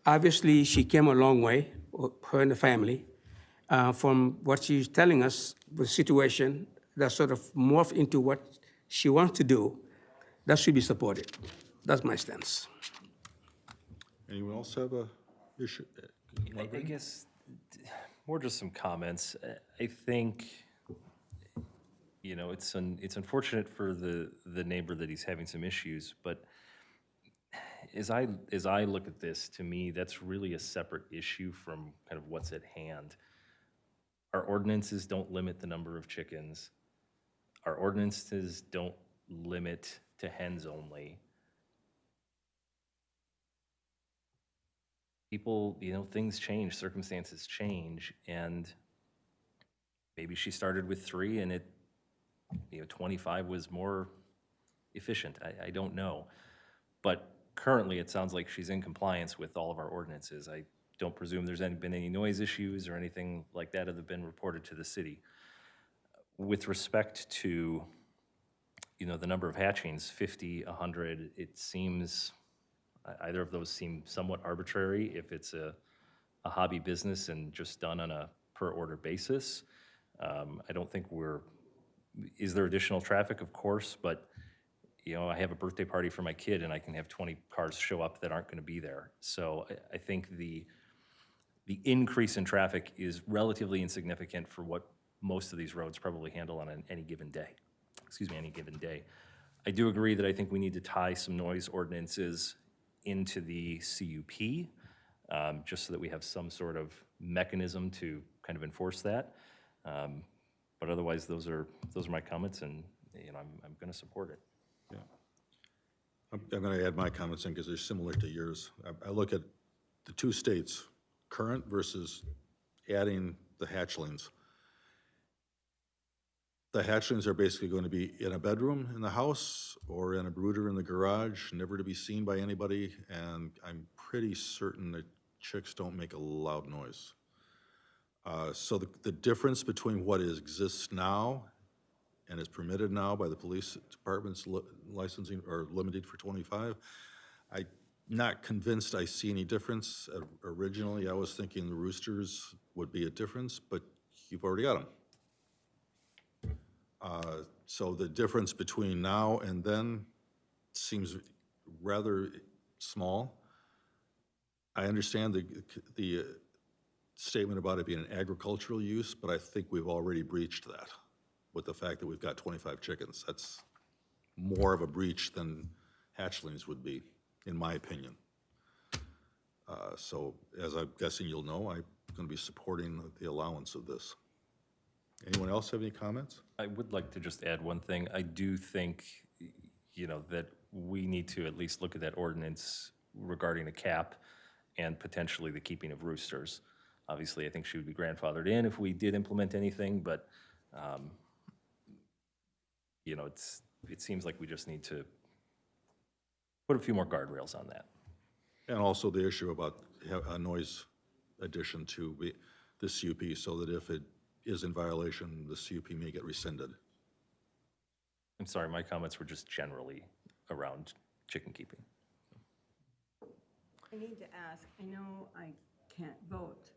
Obviously, she came a long way, her and the family, from what she's telling us, the situation that sort of morphed into what she wants to do. That should be supported. That's my stance. Anyone else have a issue? I guess more just some comments. I think, you know, it's unfortunate for the neighbor that he's having some issues, but as I look at this, to me, that's really a separate issue from kind of what's at hand. Our ordinances don't limit the number of chickens. Our ordinances don't limit to hens only. People, you know, things change, circumstances change, and maybe she started with 3 and 25 was more efficient. I don't know. But currently, it sounds like she's in compliance with all of our ordinances. I don't presume there's been any noise issues or anything like that that have been reported to the city. With respect to, you know, the number of hatchings, 50, 100, it seems, either of those seem somewhat arbitrary if it's a hobby business and just done on a per order basis. I don't think is there additional traffic? Of course, but you know, I have a birthday party for my kid and I can have 20 cars show up that aren't going to be there. So I think the increase in traffic is relatively insignificant for what most of these roads probably handle on any given day. Any given day. I do agree that I think we need to tie some noise ordinances into the CUP, just so that we have some sort of mechanism to kind of enforce that. But otherwise, those are my comments, and you know, I'm going to support it. Yeah. I'm going to add my comments in because they're similar to yours. I look at the 2 states, current versus adding the hatchlings. The hatchlings are basically going to be in a bedroom in the house or in a brooder in the garage, never to be seen by anybody, and I'm pretty certain that chicks don't make a loud noise. So the difference between what exists now and is permitted now by the police department's licensing or limited for 25, I'm not convinced I see any difference. Originally, I was thinking the roosters would be a difference, but you've already got them. So the difference between now and then seems rather small. I understand the statement about it being an agricultural use, but I think we've already breached that with the fact that we've got 25 chickens. That's more of a breach than hatchlings would be, in my opinion. So as I'm guessing you'll know, I'm going to be supporting the allowance of this. Anyone else have any comments? I would like to just add one thing. I do think, you know, that we need to at least look at that ordinance regarding a cap and potentially the keeping of roosters. Obviously, I think she would be grandfathered in if we did implement anything, but, you know, it seems like we just need to put a few more guardrails on that. And also the issue about a noise addition to the CUP, so that if it is in violation, the CUP may get rescinded. I'm sorry, my comments were just generally around chicken keeping. I need to ask, I know I can't vote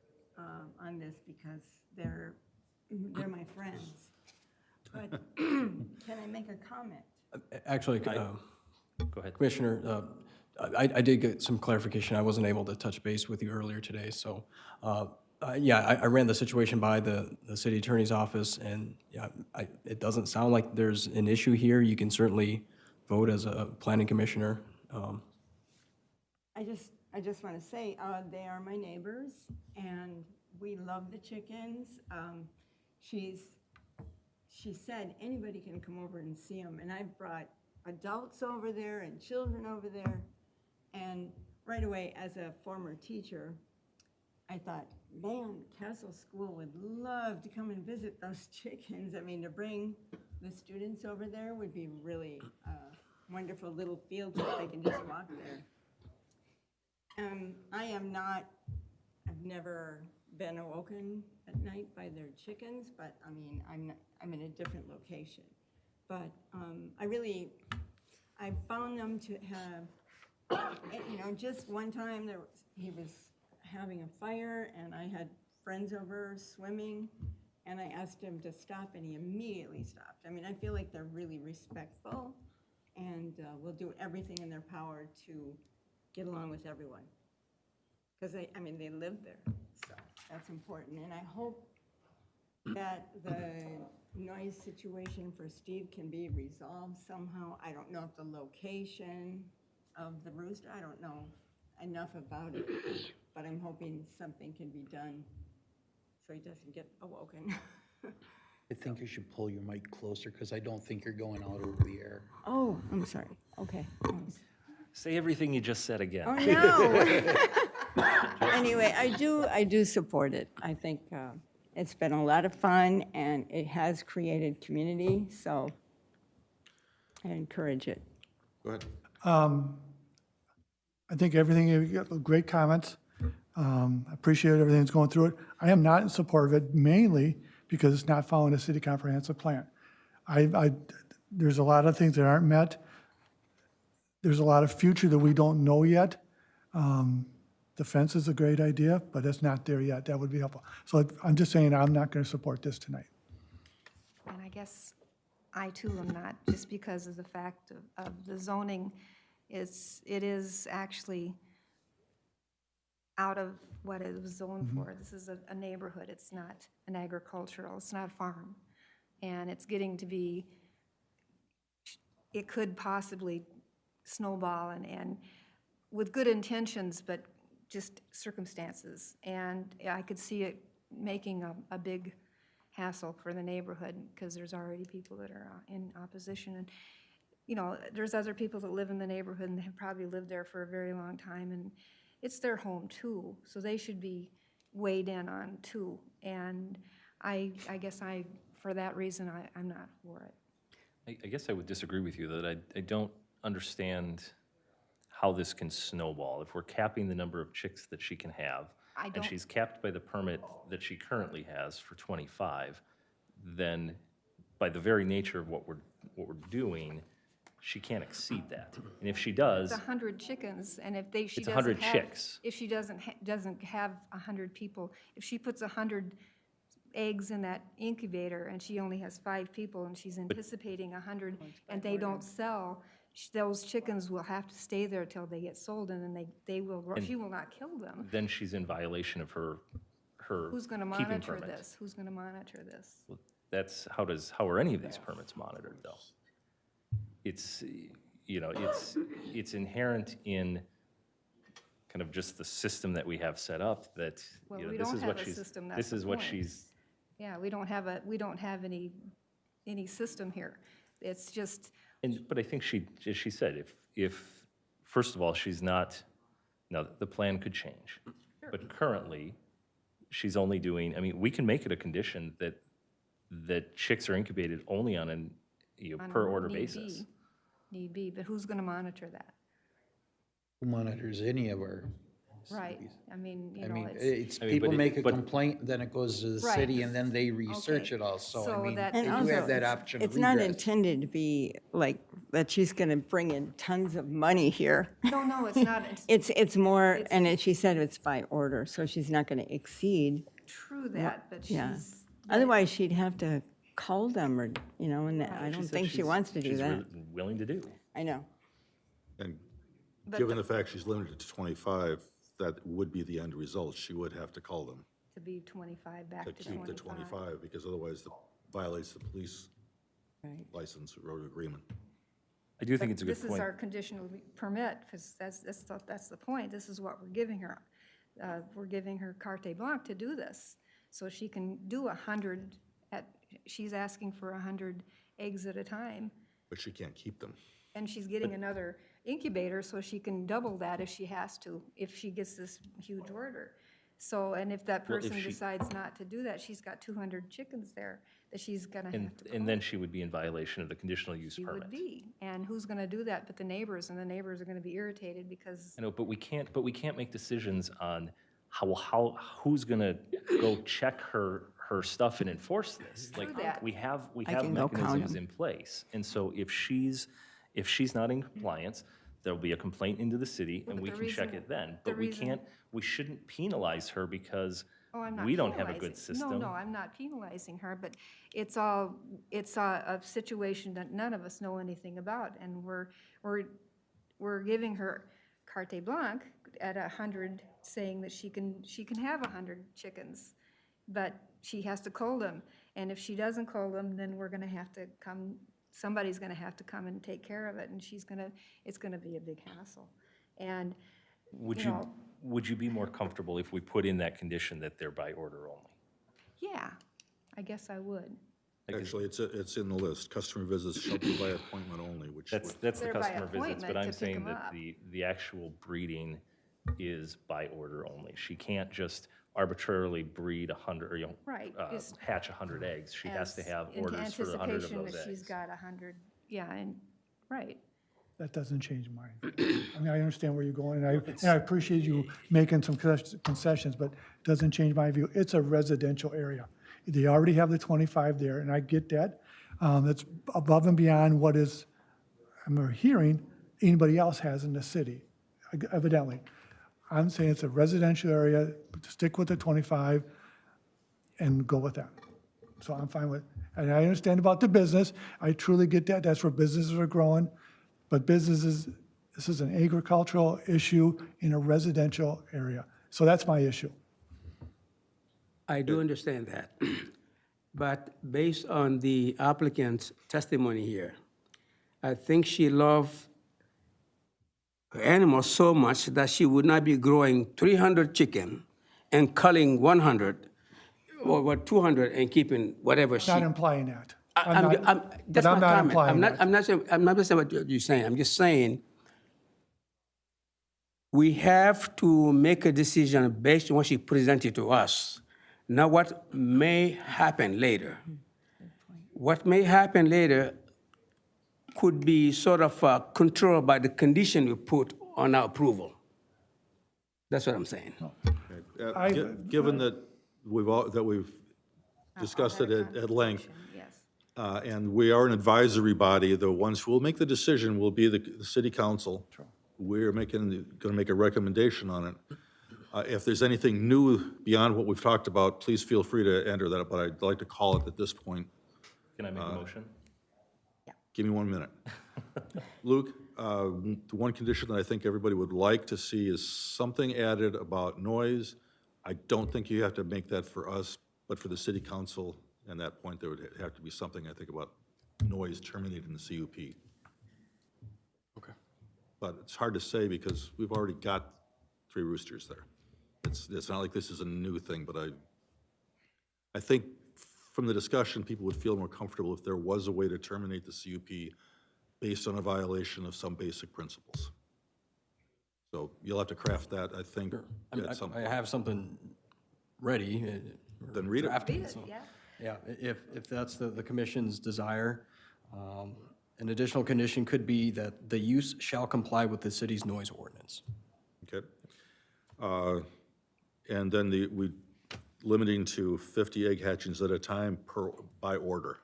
on this because they're my friends, but can I make a comment? Actually, Go ahead. Commissioner, I did get some clarification. I wasn't able to touch base with you earlier today, so yeah, I ran the situation by the city attorney's office, and yeah, it doesn't sound like there's an issue here. You can certainly vote as a planning commissioner. I just want to say, they are my neighbors, and we love the chickens. She said anybody can come over and see them, and I brought adults over there and children over there. And right away, as a former teacher, I thought, man, Castle School would love to come and visit those chickens. I mean, to bring the students over there would be really a wonderful little field trip. They can just walk there. I've never been awoken at night by their chickens, but I mean, I'm in a different location. But I found them to have, you know, just one time he was having a fire and I had friends over swimming and I asked him to stop and he immediately stopped. I mean, I feel like they're really respectful and will do everything in their power to get along with everyone. Because they live there, so that's important. And I hope that the noise situation for Steve can be resolved somehow. I don't know if the location of the rooster, I don't know enough about it, but I'm hoping something can be done so he doesn't get awoken. I think you should pull your mic closer because I don't think you're going out over the air. Oh, I'm sorry. Okay. Thanks. Say everything you just said again. Oh, no. Anyway, I do support it. I think it's been a lot of fun and it has created community, so I encourage it. Go ahead. I think everything, you got great comments. I appreciate everything that's going through it. I am not in support of it, mainly because it's not following a city comprehensive plan. There's a lot of things that aren't met. There's a lot of future that we don't know yet. The fence is a great idea, but it's not there yet. That would be helpful. So I'm just saying I'm not going to support this tonight. And I guess I too am not, just because of the fact of the zoning. It is actually out of what it was zoned for. This is a neighborhood. It's not an agricultural, it's not a farm. And it's getting to be, it could possibly snowball and with good intentions, but just circumstances. And I could see it making a big hassle for the neighborhood because there's already people that are in opposition. And, you know, there's other people that live in the neighborhood and have probably lived there for a very long time, and it's their home too, so they should be weighed in on too. And I guess for that reason, I'm not for it. I guess I would disagree with you that I don't understand how this can snowball. If we're capping the number of chicks that she can have, and she's capped by the permit that she currently has for 25, then by the very nature of what we're doing, she can't exceed that. And if she does, It's 100 chickens, and if she It's doesn't 100 have, chicks. if she doesn't have 100 people, if she puts 100 eggs in that incubator and she only has 5 people and she's anticipating 100 and they don't sell, those chickens will have to stay there till they get sold, and then she will not kill them. then she's in violation of her Who's going to keeping monitor permit. this? Who's going to monitor this? Well, that's, how are any of these permits monitored, though? It's, you know, it's inherent in kind of just the system that we have set up that, Well, you know, we this don't is have what a she's, system, that's this the is what point. she's, Yeah, we don't have any system here. It's just, but I think as she said, if, first of all, she's not, now, the plan could change. But currently, she's only doing, I mean, we can make it a condition that chicks are incubated only on an, on per a order need basis. Need be, but who's going to monitor that? Who monitors any of our Right, cities? I mean, I mean, it's. I mean, people but make a but- complaint, then it goes to the Right. city, and then they research Okay. it all. So, I So mean, that- they And do also, have that option of It's not regress. intended to be like that she's going to bring in tons of money here. No, it's not. It's It's more, and she said it's by order, so she's not going to exceed. true that, but Yeah. she's. Otherwise, she'd have to cull them or, you know, and I don't said think she she's- wants to do she's that. willing to do. I know. And But given the fact she's limited to 25, that would be the end result. She would have to call them To be 25, back to to keep the 25. 25, because otherwise it violates the police Right. license or road agreement. I do think it's a good This is point. our conditional permit, because that's the point. This is what we're giving her. We're giving her carte blanche to do this. So she can do 100 she's asking for 100 eggs at a time. But she can't keep them. And she's getting another incubator, so she can double that if she has to, if she gets this huge order. So, and if that Well, if person she- decides not to do that, she's got 200 chickens there that she's gonna have to And then she would be in violation of the conditional use She permit. would be. And who's gonna do that but the neighbors? And the neighbors are gonna be irritated because, I know, but we can't make decisions on who's gonna go check her stuff and enforce this. Like, that. we have can go count mechanisms 'em. in place. And so if she's not in compliance, there'll be a complaint into the city and but we the can check reason- it then. the But we reason- shouldn't penalize her because oh, I'm not we don't have a good penalizing- system. No, I'm not penalizing her, but it's a situation that none of us know anything about. And we're giving her carte blanche at 100, saying that she can have 100 chickens, but she has to cull them. And if she doesn't cull them, then we're gonna have to somebody's gonna have to come and take care of it, and it's gonna be a big hassle. And, Would you you, know- would you be more comfortable if we put in that condition that they're by order only? yeah, I guess I would. Actually, it's in the list. Customer visits shall be by appointment only, which That's would- the They're by customer visits, but appointment I'm to pick saying 'em that up. the actual breeding is by order only. She can't just arbitrarily breed 100, or, Right, just hatch 100 eggs. She has to as have in orders for the 100 of anticipation those that she's eggs. got 100, yeah, and, right. That doesn't change mine. I mean, I understand where you're going, and I appreciate you making some concessions, but it doesn't change my view. It's a residential area. They already have the 25 there, and I get that. That's above and beyond what is, I'm hearing, anybody else has in the city, evidently. I'm saying it's a residential area, stick with the 25 and go with that. So I'm fine with, and I understand about the business. I truly get that. That's where businesses are growing. But businesses, this is an agricultural issue in a residential area. So that's my issue. I do understand that. But based on the applicant's testimony here, I think she loved her animals so much that she would not be growing 300 chicken and culling 100 or 200 and keeping whatever she. Not implying that. That's I'm my not comment. implying that. I'm not saying what you're saying. I'm just saying we have to make a decision based on what she presented to us, not what may happen later. What may happen later could be sort of controlled by the condition we put on our approval. That's what I'm saying. Given that we've discussed it at length, Yes. and we are an advisory body, the ones who will make the decision will be the city council. We're going to make a recommendation on it. If there's anything new beyond what we've talked about, please feel free to enter that, but I'd like to call it at this point. Can I make a motion? Give me 1 minute. Luke, the one condition that I think everybody would like to see is something added about noise. I don't think you have to make that for us, but for the city council, and that point, there would have to be something, I think, about noise terminating the CUP. Okay. But it's hard to say because we've already got 3 roosters there. It's not like this is a new thing, but I think from the discussion, people would feel more comfortable if there was a way to terminate the CUP based on a violation of some basic principles. So you'll have to craft that, I think, at some I point. have something ready. Then read it. drafted, Read it, so- yeah. Yeah, if that's the commission's desire. An additional condition could be that the use shall comply with the city's noise ordinance. Okay. And then we limiting to 50 egg hatchings at a time by order.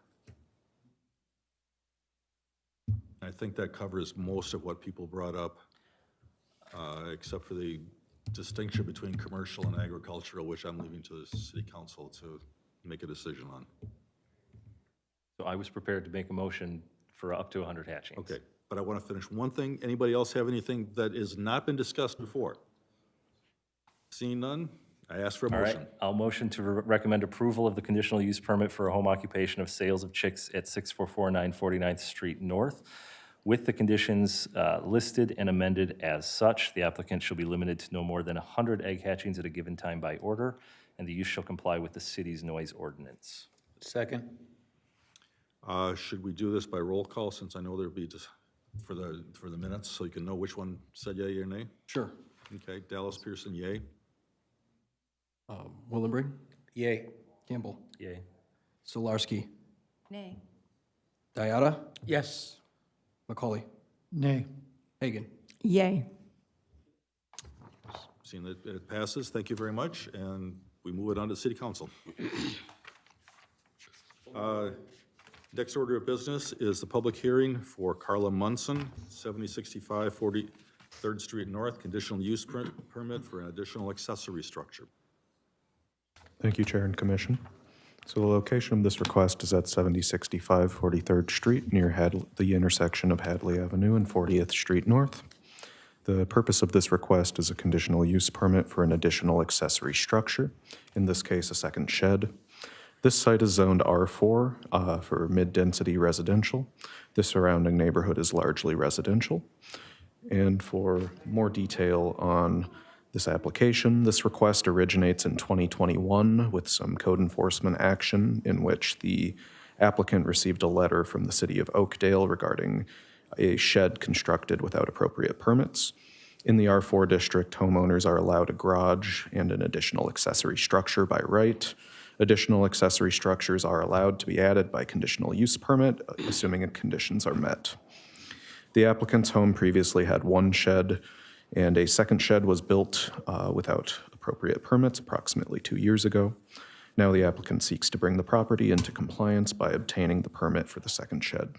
I think that covers most of what people brought up, except for the distinction between commercial and agricultural, which I'm leaving to the city council to make a decision on. So I was prepared to make a motion for up to 100 hatchings. Okay, but I want to finish one thing. Anybody else have anything that has not been discussed before? Seeing none, I ask for a All right, motion. I'll motion to recommend approval of the conditional use permit for a home occupation of sales of chicks at 6449 49th Street North, with the conditions listed and amended as such. The applicant shall be limited to no more than 100 egg hatchings at a given time by order, and the use shall comply with the city's noise ordinance. Second? Should we do this by roll call, since I know there'll be for the minutes, so you can know which one said yea or nay? Sure. Okay, Dallas Pearson, yea. Willenbring, Yay. Campbell, Yay. Solarski, Nay. Diata, Yes. Macaulay, Nay. Hagan. Yay. Seeing that it passes, thank you very much, and we move it on to City Council. Next order of business is the public hearing for Carla Munson, 7065 43rd Street North, conditional use permit for an additional accessory structure. Thank you, Chair and Commission. So the location of this request is at 7065 43rd Street near the intersection of Hadley Avenue and 40th Street North. The purpose of this request is a conditional use permit for an additional accessory structure, in this case, a second shed. This site is zoned R4 for mid-density residential. The surrounding neighborhood is largely residential. And for more detail on this application, this request originates in 2021 with some code enforcement action in which the applicant received a letter from the city of Oakdale regarding a shed constructed without appropriate permits. In the R4 district, homeowners are allowed a garage and an additional accessory structure by right. Additional accessory structures are allowed to be added by conditional use permit, assuming conditions are met. The applicant's home previously had one shed, and a second shed was built without appropriate permits approximately 2 years ago. Now the applicant seeks to bring the property into compliance by obtaining the permit for the second shed.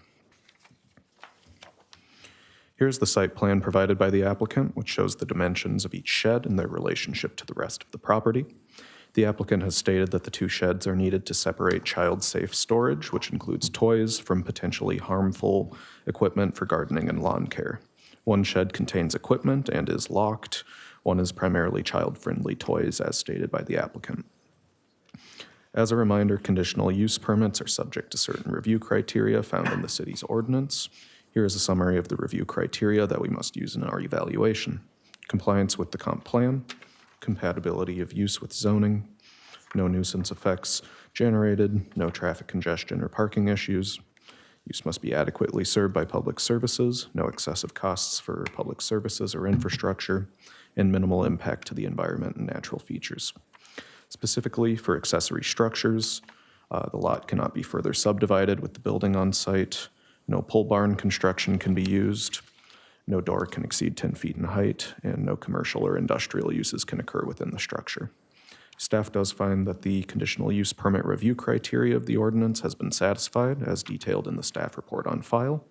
Here's the site plan provided by the applicant, which shows the dimensions of each shed and their relationship to the rest of the property. The applicant has stated that the two sheds are needed to separate child-safe storage, which includes toys, from potentially harmful equipment for gardening and lawn care. One shed contains equipment and is locked. One is primarily child-friendly toys, as stated by the applicant. As a reminder, conditional use permits are subject to certain review criteria found in the city's ordinance. Here is a summary of the review criteria that we must use in our evaluation. Compliance with the comp plan, compatibility of use with zoning, no nuisance effects generated, no traffic congestion or parking issues. Use must be adequately served by public services, no excessive costs for public services or infrastructure, and minimal impact to the environment and natural features. Specifically for accessory structures, the lot cannot be further subdivided with the building on site. No pole barn construction can be used. No door can exceed 10 feet in height, and no commercial or industrial uses can occur within the structure. Staff does find that the conditional use permit review criteria of the ordinance has been satisfied, as detailed in the staff report on file.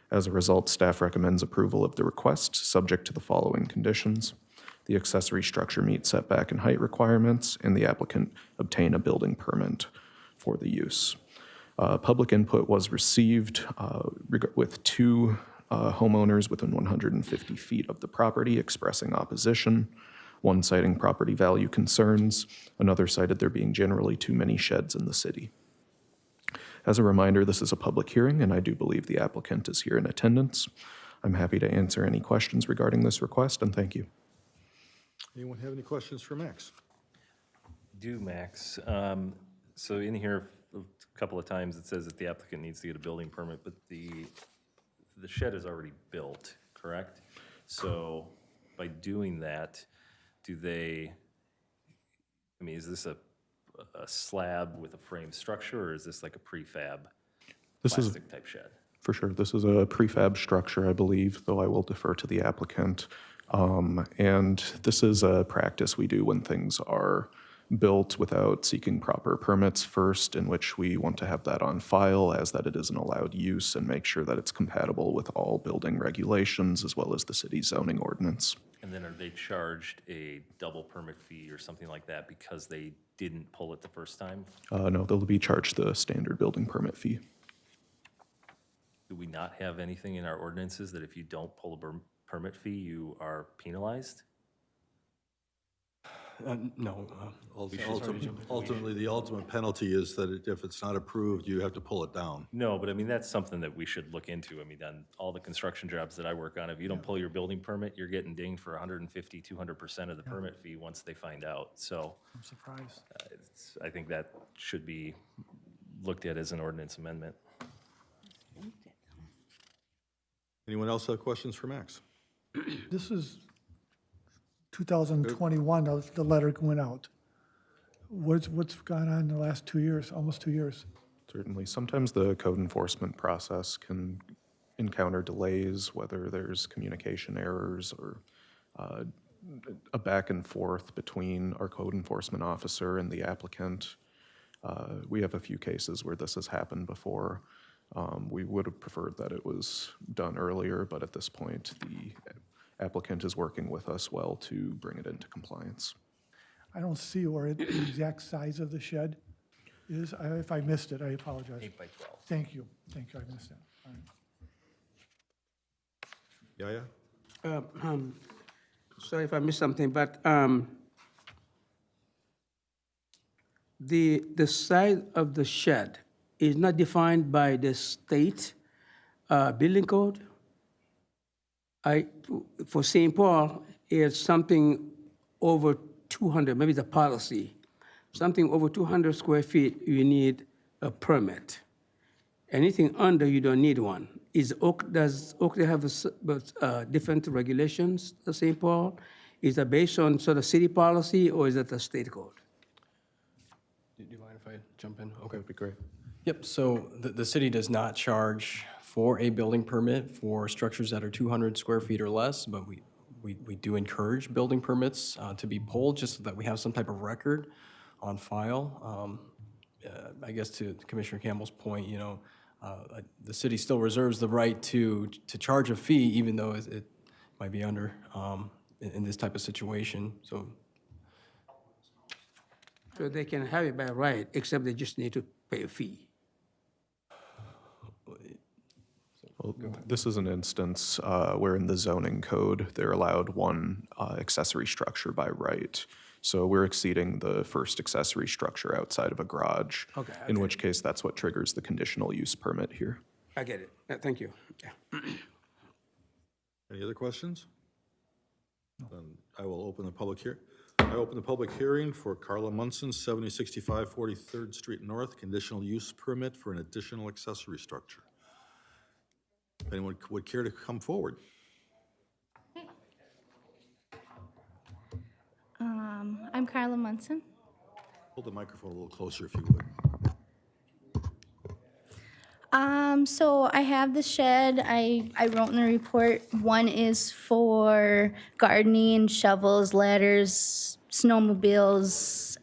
As a result, staff recommends approval of the request, subject to the following conditions. The accessory structure meets setback and height requirements, and the applicant obtain a building permit for the use. Public input was received with two homeowners within 150 feet of the property expressing opposition, one citing property value concerns, another cited there being generally too many sheds in the city. As a reminder, this is a public hearing, and I do believe the applicant is here in attendance. I'm happy to answer any questions regarding this request, and thank you. Anyone have any questions for Max? Do, Max. So in here, a couple of times it says that the applicant needs to get a building permit, but the shed is already built, correct? So by doing that, do they, I mean, is this a slab with a frame structure, or is this like a prefab plastic type shed? For sure. This is a prefab structure, I believe, though I will defer to the applicant. And this is a practice we do when things are built without seeking proper permits first, in which we want to have that on file as that it is an allowed use and make sure that it's compatible with all building regulations as well as the city's zoning ordinance. And then are they charged a double permit fee or something like that because they didn't pull it the first time? No, they'll be charged the standard building permit fee. Do we not have anything in our ordinances that if you don't pull a permit fee, you are penalized? No. Ultimately, the ultimate penalty is that if it's not approved, you have to pull it down. No, but I mean, that's something that we should look into. I mean, on all the construction jobs that I work on, if you don't pull your building permit, you're getting dinged for 150, 200% of the permit fee once they find out. So I'm surprised. I think that should be looked at as an ordinance amendment. Anyone else have questions for Max? This is 2021, the letter went out. What's gone on in the last 2 years, almost 2 years? Certainly, sometimes the code enforcement process can encounter delays, whether there's communication errors or a back and forth between our code enforcement officer and the applicant. We have a few cases where this has happened before. We would have preferred that it was done earlier, but at this point, the applicant is working with us well to bring it into compliance. I don't see where the exact size of the shed is. If I missed it, I apologize. 8 by 12. Thank you, I missed that. All right. Yeah. Sorry if I missed something, but the size of the shed is not defined by the state building code. For St. Paul, it's something over 200, maybe the policy, something over 200 square feet, you need a permit. Anything under, you don't need one. Does Oakdale have different regulations than St. Paul? Is that based on sort of city policy, or is that a state code? Do you mind if I jump in? Okay. That'd be great. Yep, so the city does not charge for a building permit for structures that are 200 square feet or less, but we do encourage building permits to be pulled just so that we have some type of record on file. I guess to Commissioner Campbell's point, you know, the city still reserves the right to charge a fee, even though it might be under in this type of situation, so. So they can have it by right, except they just need to pay a fee. Well, this is an instance where in the zoning code, they're allowed one accessory structure by right. So we're exceeding the first accessory structure outside of a garage. Okay, In okay. which case, that's what triggers the conditional use permit here. I get it. Thank you. Yeah. Any other questions? Then I will open the public hearing. I open the public hearing for Carla Munson, 7065 43rd Street North, conditional use permit for an additional accessory structure. If anyone would care to come forward? I'm Carla Munson. Hold the microphone a little closer if you would. So I have the shed. I wrote in the report, one is for gardening, shovels, ladders, snowmobiles,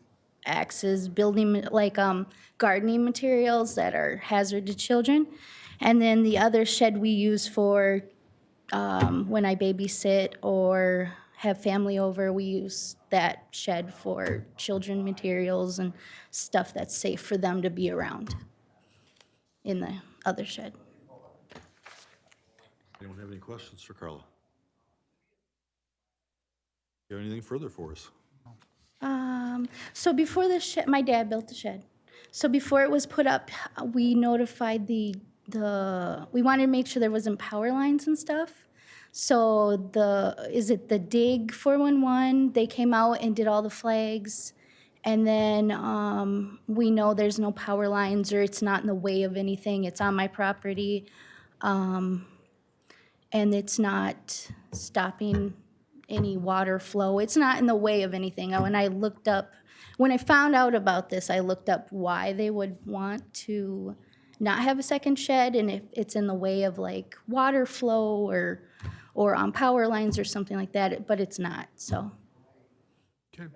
axes, building, like gardening materials that are hazard to children. And then the other shed we use for when I babysit or have family over, we use that shed for children materials and stuff that's safe for them to be around in the other shed. Anyone have any questions for Carla? Do you have anything further for us? So before the shed, my dad built the shed. So before it was put up, we notified we wanted to make sure there wasn't power lines and stuff. So is it the DIG 411? They came out and did all the flags. And then we know there's no power lines or it's not in the way of anything. It's on my property. And it's not stopping any water flow. It's not in the way of anything. When I found out about this, I looked up why they would want to not have a second shed and if it's in the way of like water flow or on power lines or something like that, but it's not, so. Okay.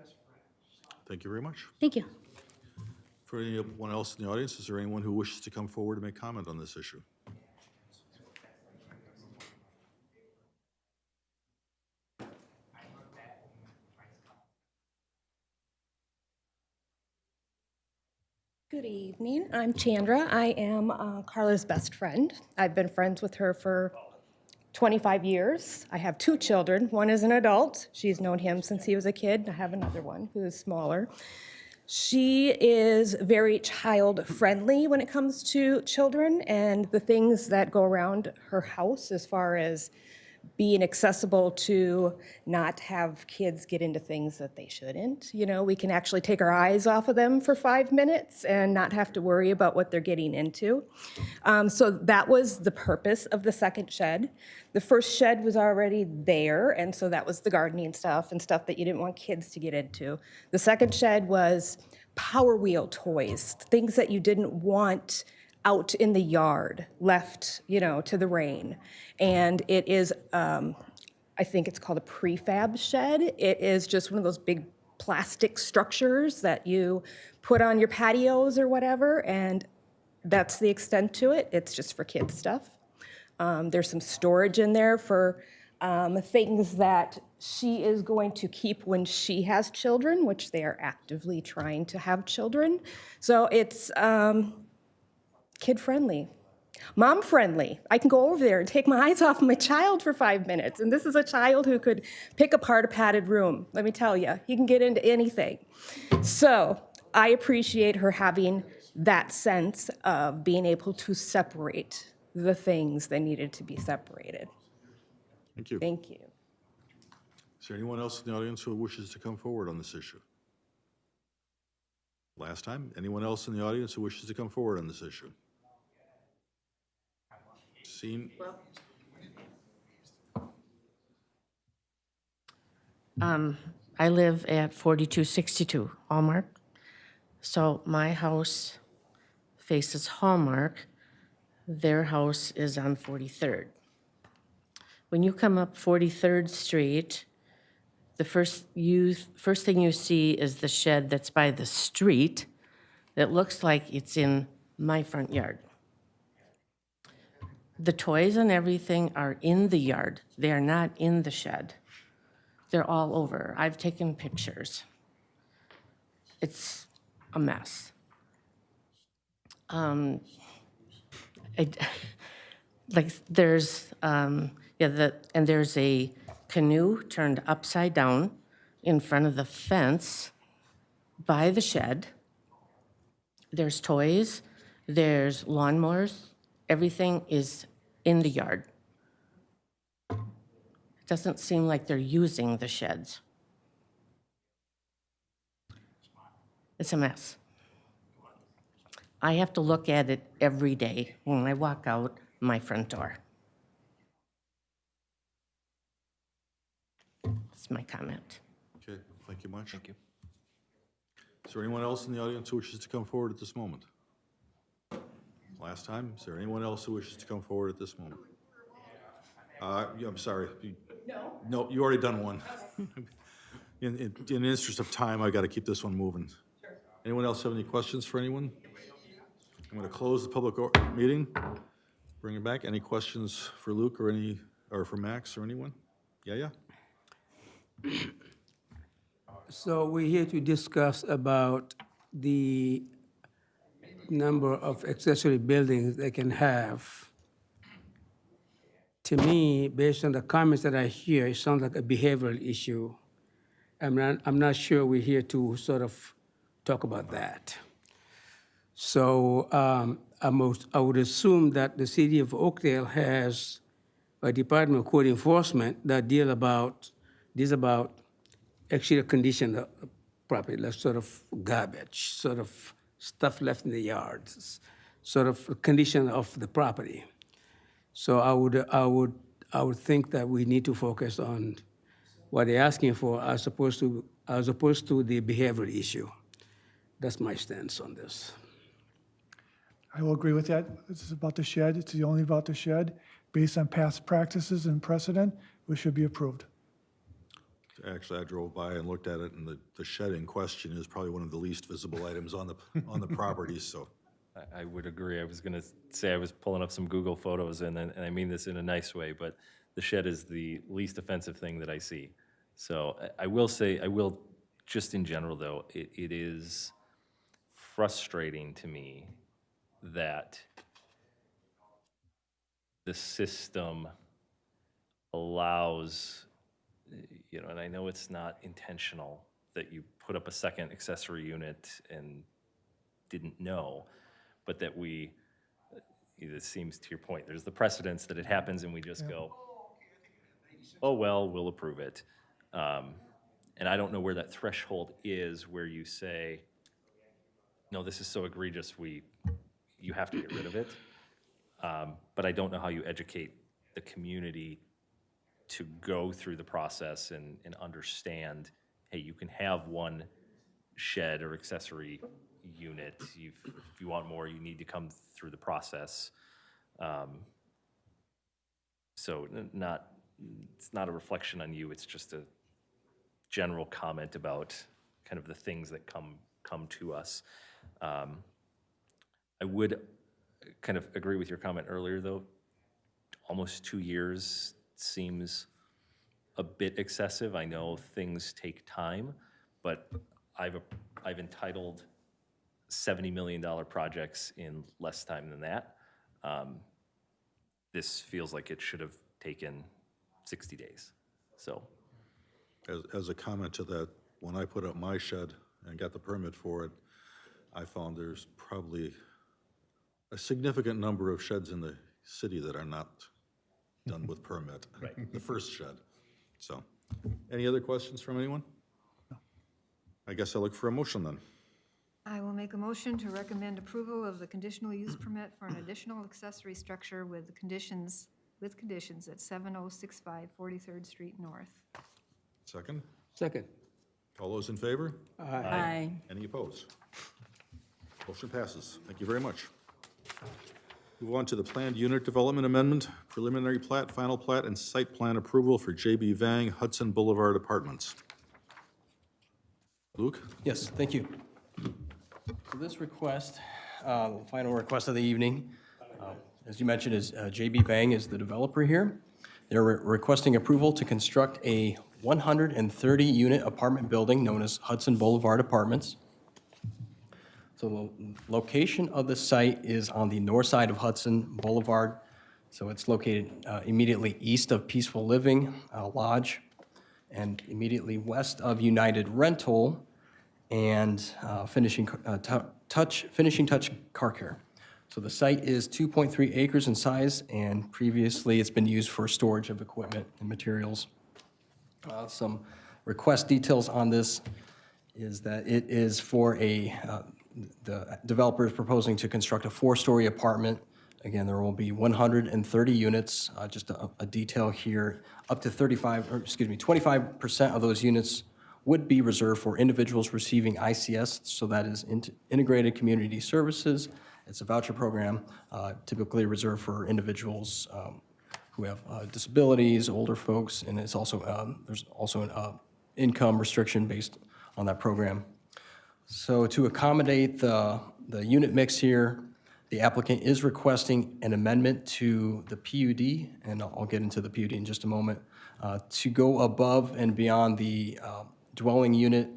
Thank you very much. Thank you. For anyone else in the audience, is there anyone who wishes to come forward and make comment on this issue? Good evening. I'm Chandra. I am Carla's best friend. I've been friends with her for 25 years. I have 2 children. One is an adult. She's known him since he was a kid. I have another one who is smaller. She is very child-friendly when it comes to children and the things that go around her house as far as being accessible to not have kids get into things that they shouldn't. You know, we can actually take our eyes off of them for 5 minutes and not have to worry about what they're getting into. So that was the purpose of the second shed. The first shed was already there, and so that was the gardening stuff and stuff that you didn't want kids to get into. The second shed was Power Wheel toys, things that you didn't want out in the yard, left, you know, to the rain. And it is, I think it's called a prefab shed. It is just one of those big plastic structures that you put on your patios or whatever, and that's the extent to it. It's just for kids stuff. There's some storage in there for things that she is going to keep when she has children, which they are actively trying to have children. So it's kid-friendly, mom-friendly. I can go over there and take my eyes off my child for 5 minutes. And this is a child who could pick apart a padded room. Let me tell you, he can get into anything. So I appreciate her having that sense of being able to separate the things that needed to be separated. Thank you. Thank you. Is there anyone else in the audience who wishes to come forward on this issue? Last time, anyone else in the audience who wishes to come forward on this issue? Seen? I live at 4262 Hallmark. So my house faces Hallmark. Their house is on 43rd. When you come up 43rd Street, the first thing you see is the shed that's by the street that looks like it's in my front yard. The toys and everything are in the yard. They are not in the shed. They're all over. I've taken pictures. It's a mess. There's there's a canoe turned upside down in front of the fence by the shed. There's toys, there's lawnmowers, everything is in the yard. It doesn't seem like they're using the sheds. It's a mess. I have to look at it every day when I walk out my front door. That's my comment. Okay, thank you much. Thank you. Is there anyone else in the audience who wishes to come forward at this moment? Last time, is there anyone else who wishes to come forward at this moment? I'm sorry. No, you already done one. In the interest of time, I got to keep this one moving. Anyone else have any questions for anyone? I'm going to close the public meeting. Bring it back. Any questions for Luke or for Max or anyone? Yeah. So we're here to discuss about the number of accessory buildings they can have. To me, based on the comments that I hear, it sounds like a behavioral issue. I'm not sure we're here to sort of talk about that. So I would assume that the city of Oakdale has a Department of Code Enforcement that deals about actually a condition of property, like sort of garbage, sort of stuff left in the yards, sort of a condition of the property. So I would think that we need to focus on what they're asking for as opposed to the behavioral issue. That's my stance on this. I will agree with that. This is about the shed. It's only about the shed. Based on past practices and precedent, it should be approved. Actually, I drove by and looked at it, and the shed in question is probably one of the least visible items on the property, so. I would agree. I was going to say I was pulling up some Google photos, and I mean this in a nice way, but the shed is the least offensive thing that I see. So I will say, just in general, though, it is frustrating to me that the system allows, and I know it's not intentional that you put up a second accessory unit and didn't know, but that it seems, to your point, there's the precedence that it happens and we just go, oh, well, we'll approve it. And I don't know where that threshold is where you say, no, this is so egregious, you have to get rid of it. But I don't know how you educate the community to go through the process and understand, hey, you can have one shed or accessory unit. If you want more, you need to come through the process. So it's not a reflection on you, it's just a general comment about kind of the things that come to us. I would kind of agree with your comment earlier, though. Almost 2 years seems a bit excessive. I know things take time, but I've entitled $70 million projects in less time than that. This feels like it should have taken 60 days, so. As a comment to that, when I put up my shed and got the permit for it, I found there's probably a significant number of sheds in the city that are not done with permit. Right. The first shed. So, any other questions from anyone? No. I guess I look for a motion then. I will make a motion to recommend approval of the conditional use permit for an additional accessory structure with conditions at 7065 43rd Street North. Second? Second. All those in favor? Aye. Any opposed? Motion passes. Thank you very much. Move on to the planned unit development amendment, preliminary plat, final plat, and site plan approval for JB Vang Hudson Boulevard Apartments. Luke? Yes, thank you. So this request, final request of the evening, as you mentioned, is JB Vang is the developer here. They're requesting approval to construct a 130-unit apartment building known as Hudson Boulevard Apartments. So the location of the site is on the north side of Hudson Boulevard. So it's located immediately east of Peaceful Living Lodge and immediately west of United Rental and Finishing Touch Car Care. So the site is 2.3 acres in size, and previously it's been used for storage of equipment and materials. Some request details on this is that it is for the developer is proposing to construct a 4-story apartment. Again, there will be 130 units, just a detail here, up to 25% of those units would be reserved for individuals receiving ICS, so that is Integrated Community Services. It's a voucher program typically reserved for individuals who have disabilities, older folks, and it's also there's also an income restriction based on that program. So to accommodate the unit mix here, the applicant is requesting an amendment to the PUD, and I'll get into the PUD in just a moment, to go above and beyond the dwelling unit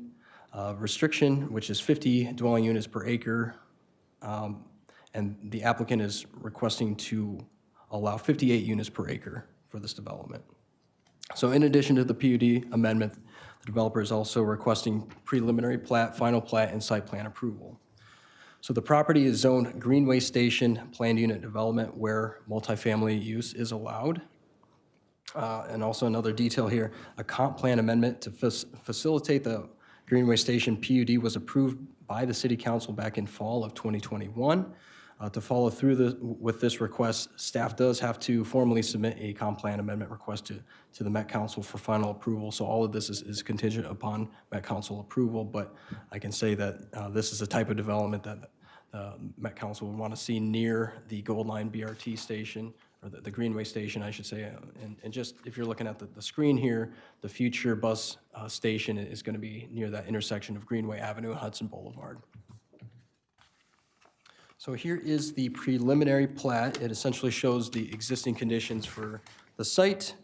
restriction, which is 50 dwelling units per acre. And the applicant is requesting to allow 58 units per acre for this development. So in addition to the PUD amendment, the developer is also requesting preliminary plat, final plat, and site plan approval. So the property is zoned Greenway Station planned unit development where multifamily use is allowed. And also another detail here, a comp plan amendment to facilitate the Greenway Station PUD was approved by the City Council back in fall of 2021. To follow through with this request, staff does have to formally submit a comp plan amendment request to the Met Council for final approval. So all of this is contingent upon Met Council approval, but I can say that this is a type of development that Met Council would want to see near the Gold Line BRT station, or the Greenway Station, I should say. And just, if you're looking at the screen here, the future bus station is going to be near that intersection of Greenway Avenue and Hudson Boulevard. So here is the preliminary plat. It essentially shows the existing conditions for the site,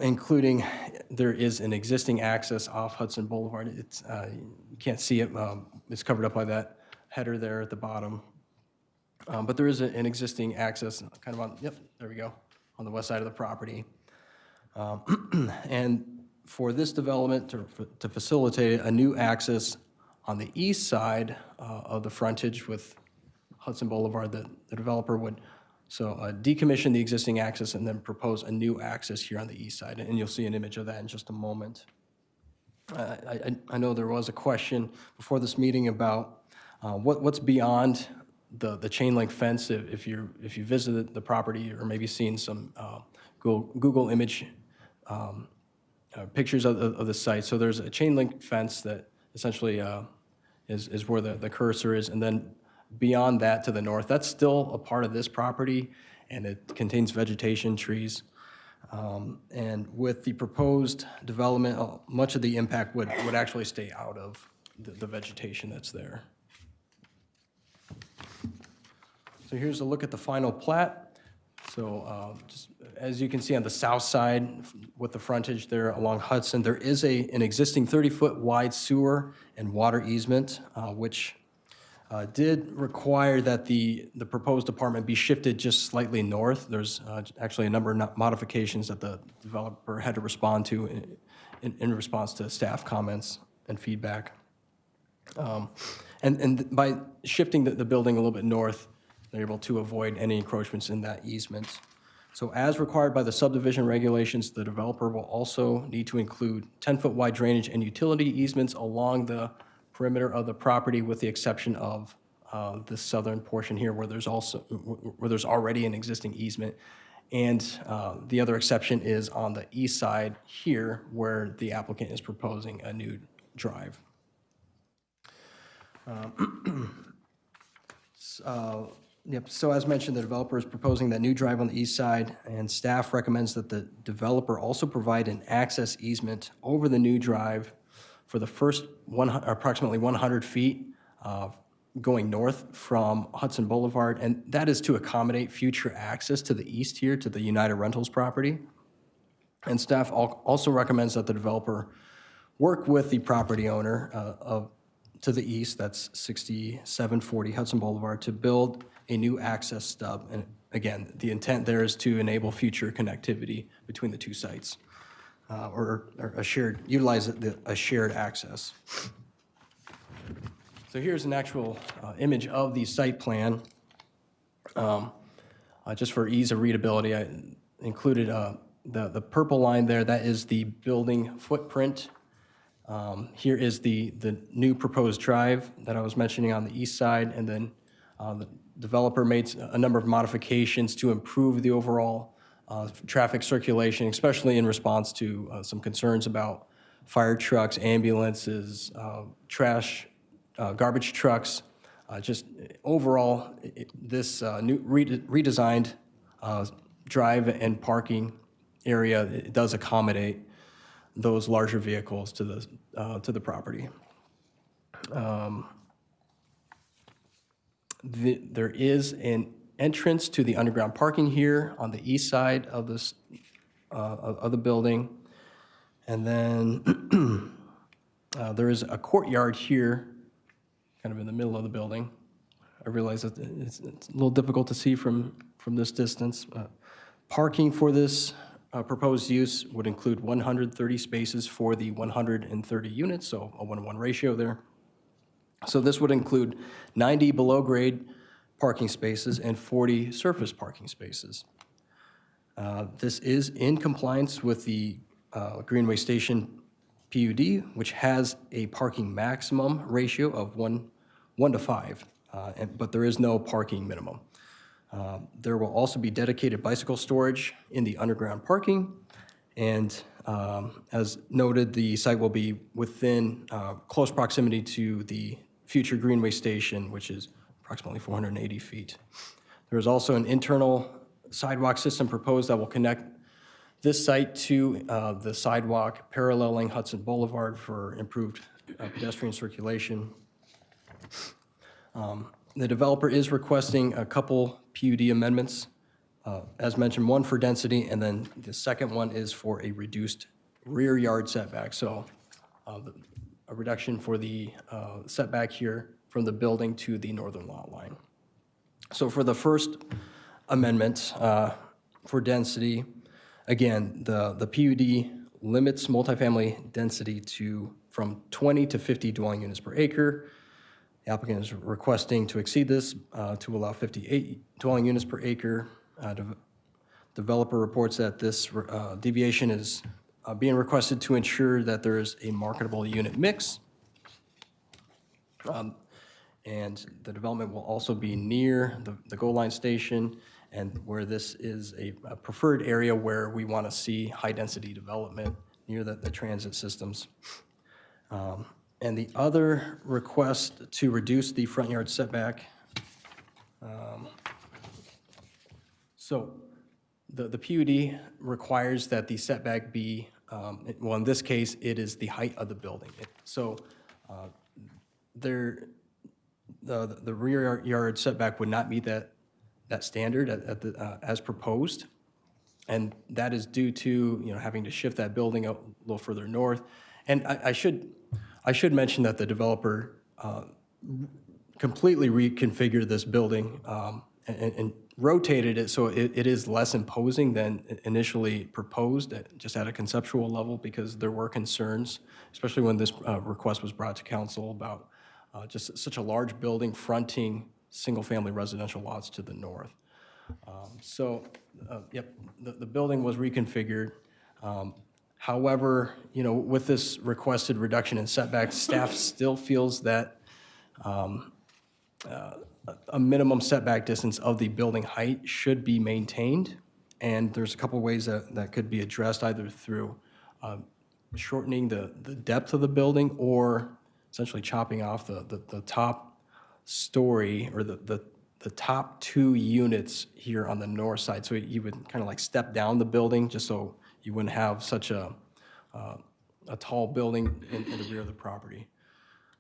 including there is an existing access off Hudson Boulevard. It's, you can't see it. It's covered up by that header there at the bottom. But there is an existing access kind of on, yep, there we go, on the west side of the property. And for this development, to facilitate a new access on the east side of the frontage with Hudson Boulevard, the developer would So decommission the existing access and then propose a new access here on the east side, and you'll see an image of that in just a moment. I know there was a question before this meeting about what's beyond the chain link fence. If you visited the property or maybe seen some Google image pictures of the site. So there's a chain link fence that essentially is where the cursor is, and then beyond that to the north, that's still a part of this property, and it contains vegetation, trees. And with the proposed development, much of the impact would actually stay out of the vegetation that's there. So here's a look at the final plat. So just as you can see on the south side with the frontage there along Hudson, there is an existing 30-foot wide sewer and water easement, which did require that the proposed apartment be shifted just slightly north. There's actually a number of modifications that the developer had to respond to in response to staff comments and feedback. And by shifting the building a little bit north, they're able to avoid any encroachments in that easement. So as required by the subdivision regulations, the developer will also need to include 10-foot wide drainage and utility easements along the perimeter of the property, with the exception of the southern portion here where there's already an existing easement. And the other exception is on the east side here where the applicant is proposing a new drive. So as mentioned, the developer is proposing that new drive on the east side, and staff recommends that the developer also provide an access easement over the new drive for the first approximately 100 feet going north from Hudson Boulevard, and that is to accommodate future access to the east here to the United Rentals property. And staff also recommends that the developer work with the property owner to the east, that's 6740 Hudson Boulevard, to build a new access stub. And again, the intent there is to enable future connectivity between the two sites, or utilize a shared access. So here's an actual image of the site plan. Just for ease of readability, I included the purple line there. That is the building footprint. Here is the new proposed drive that I was mentioning on the east side, and then the developer made a number of modifications to improve the overall traffic circulation, especially in response to some concerns about fire trucks, ambulances, garbage trucks. Just overall, this new redesigned drive and parking area, it does accommodate those larger vehicles to the property. There is an entrance to the underground parking here on the east side of this of the building, and then there is a courtyard here, kind of in the middle of the building. I realize that it's a little difficult to see from this distance. Parking for this proposed use would include 130 spaces for the 130 units, so a 1-to-1 ratio there. So this would include 90 below-grade parking spaces and 40 surface parking spaces. This is in compliance with the Greenway Station PUD, which has a parking maximum ratio of 1 to 5, but there is no parking minimum. There will also be dedicated bicycle storage in the underground parking, and as noted, the site will be within close proximity to the future Greenway Station, which is approximately 480 feet. There is also an internal sidewalk system proposed that will connect this site to the sidewalk paralleling Hudson Boulevard for improved pedestrian circulation. The developer is requesting a couple PUD amendments. As mentioned, one for density, and then the second one is for a reduced rear yard setback. So a reduction for the setback here from the building to the northern lot line. So for the first amendment for density, again, the PUD limits multifamily density from 20 to 50 dwelling units per acre. The applicant is requesting to exceed this to allow 58 dwelling units per acre. Developer reports that this deviation is being requested to ensure that there is a marketable unit mix. And the development will also be near the goal line station, and where this is a preferred area where we want to see high-density development near the transit systems. And the other request to reduce the front yard setback. So the PUD requires that the setback be, well, in this case, it is the height of the building. So the rear yard setback would not meet that standard as proposed. And that is due to, having to shift that building a little further north. And I should mention that the developer completely reconfigured this building and rotated it so it is less imposing than initially proposed, just at a conceptual level, because there were concerns, especially when this request was brought to council about just such a large building fronting single-family residential lots to the north. Yep, the building was reconfigured. However, with this requested reduction in setbacks, staff still feels that a minimum setback distance of the building height should be maintained. And there's a couple ways that could be addressed, either through shortening the depth of the building or essentially chopping off the top story or the top two units here on the north side. So you would kind of like step down the building just so you wouldn't have such a tall building in the rear of the property.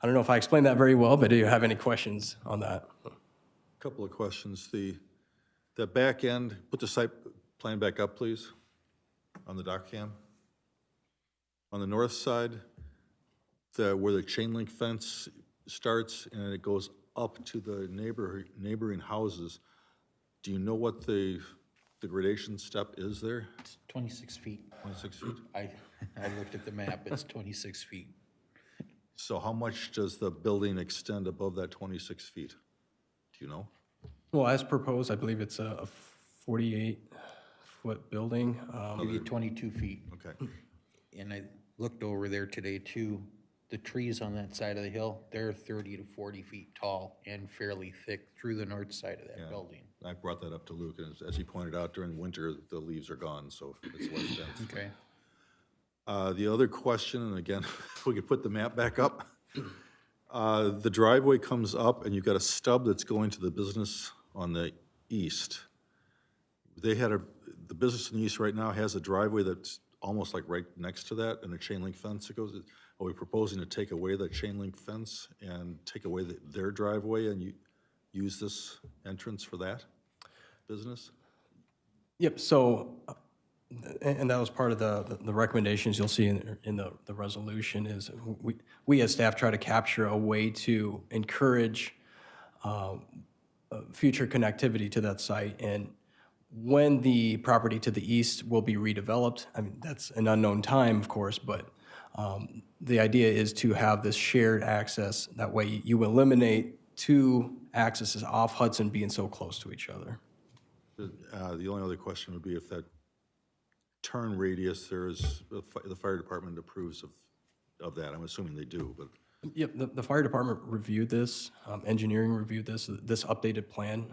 I don't know if I explained that very well, but do you have any questions on that? Couple of questions. The back end, put the site plan back up, please, on the dock cam. On the north side, where the chain link fence starts and it goes up to the neighboring houses, do you know what the gradation step is there? It's 26 feet. 26 feet? I looked at the map, it's 26 feet. So how much does the building extend above that 26 feet? Do you know? Well, as proposed, I believe it's a 48-foot building. Maybe 22 feet. Okay. And I looked over there today too. The trees on that side of the hill, they're 30 to 40 feet tall and fairly thick through the north side of that Yeah. building. I brought that up to Luke, and as he pointed out, during winter, the leaves are gone, so it's less dense. Okay. The other question, and again, if we could put the map back up. The driveway comes up, and you've got a stub that's going to the business on the east. The business in the east right now has a driveway that's almost like right next to that, and a chain link fence that goes. Are we proposing to take away that chain link fence and take away their driveway and use this entrance for that business? Yep, so, and that was part of the recommendations you'll see in the resolution is we as staff try to capture a way to encourage future connectivity to that site. And when the property to the east will be redeveloped, I mean, that's an unknown time, of course, but the idea is to have this shared access. That way you eliminate two accesses off Hudson being so close to each other. The only other question would be if that turn radius, the fire department approves of that. I'm assuming they do, but. Yep, the fire department reviewed this, engineering reviewed this updated plan.